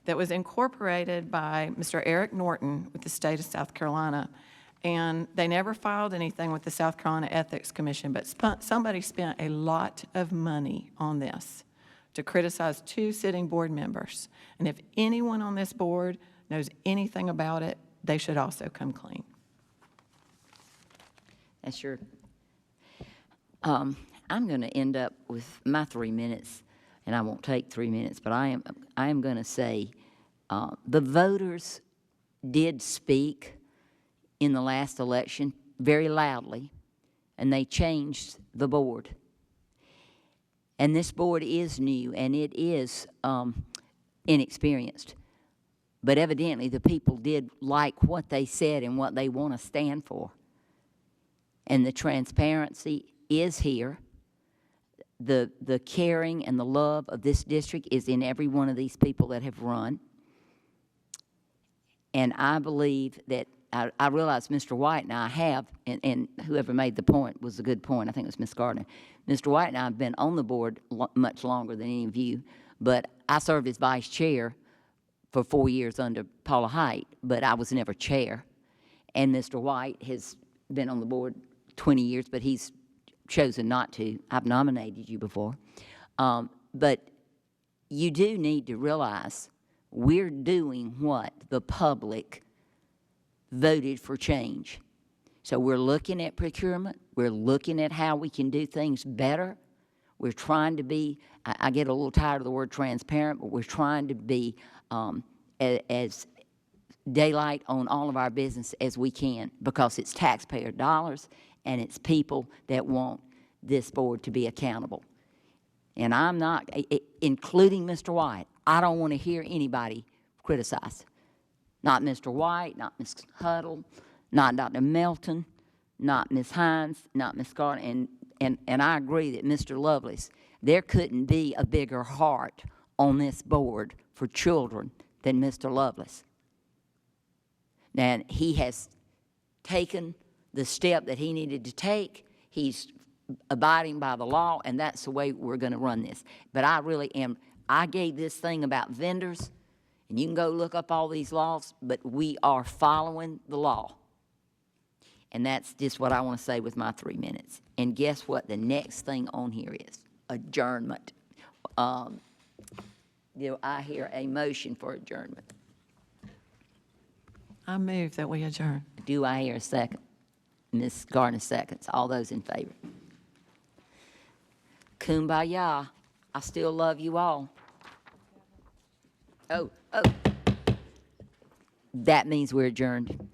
Speaker 3: that was incorporated by Mr. Eric Norton with the state of South Carolina. And they never filed anything with the South Carolina Ethics Commission, but somebody spent a lot of money on this to criticize 2 sitting board members. And if anyone on this board knows anything about it, they should also come clean.
Speaker 1: That's your, I'm going to end up with my 3 minutes, and I won't take 3 minutes, but I am going to say the voters did speak in the last election very loudly, and they changed the board. And this board is new, and it is inexperienced. But evidently, the people did like what they said and what they want to stand for. And the transparency is here. The caring and the love of this district is in every one of these people that have run. And I believe that I realize Mr. White and I have, and whoever made the point was a good point, I think it was Ms. Gardner. Mr. White and I have been on the board much longer than any of you, but I served as vice chair for 4 years under Paula Height, but I was never chair. And Mr. White has been on the board 20 years, but he's chosen not to. I've nominated you before. But you do need to realize we're doing what the public voted for change. So we're looking at procurement. We're looking at how we can do things better. We're trying to be, I get a little tired of the word transparent, but we're trying to be as daylight on all of our business as we can, because it's taxpayer dollars and it's people that want this board to be accountable. And I'm not, including Mr. White, I don't want to hear anybody criticize. Not Mr. White, not Ms. Huddle, not Dr. Melton, not Ms. Hines, not Ms. Gardner. And I agree that Mr. Lovelace, there couldn't be a bigger heart on this board for children than Mr. Lovelace. And he has taken the step that he needed to take. He's abiding by the law, and that's the way we're going to run this. But I really am, I gave this thing about vendors, and you can go look up all these laws, but we are following the law. And that's just what I want to say with my 3 minutes. And guess what? The next thing on here is adjournment. I hear a motion for adjournment.
Speaker 3: I move that we adjourn.
Speaker 1: Do I hear a second? Ms. Gardner seconds. All those in favor? Kumbaya. I still love you all. Oh. That means we're adjourned.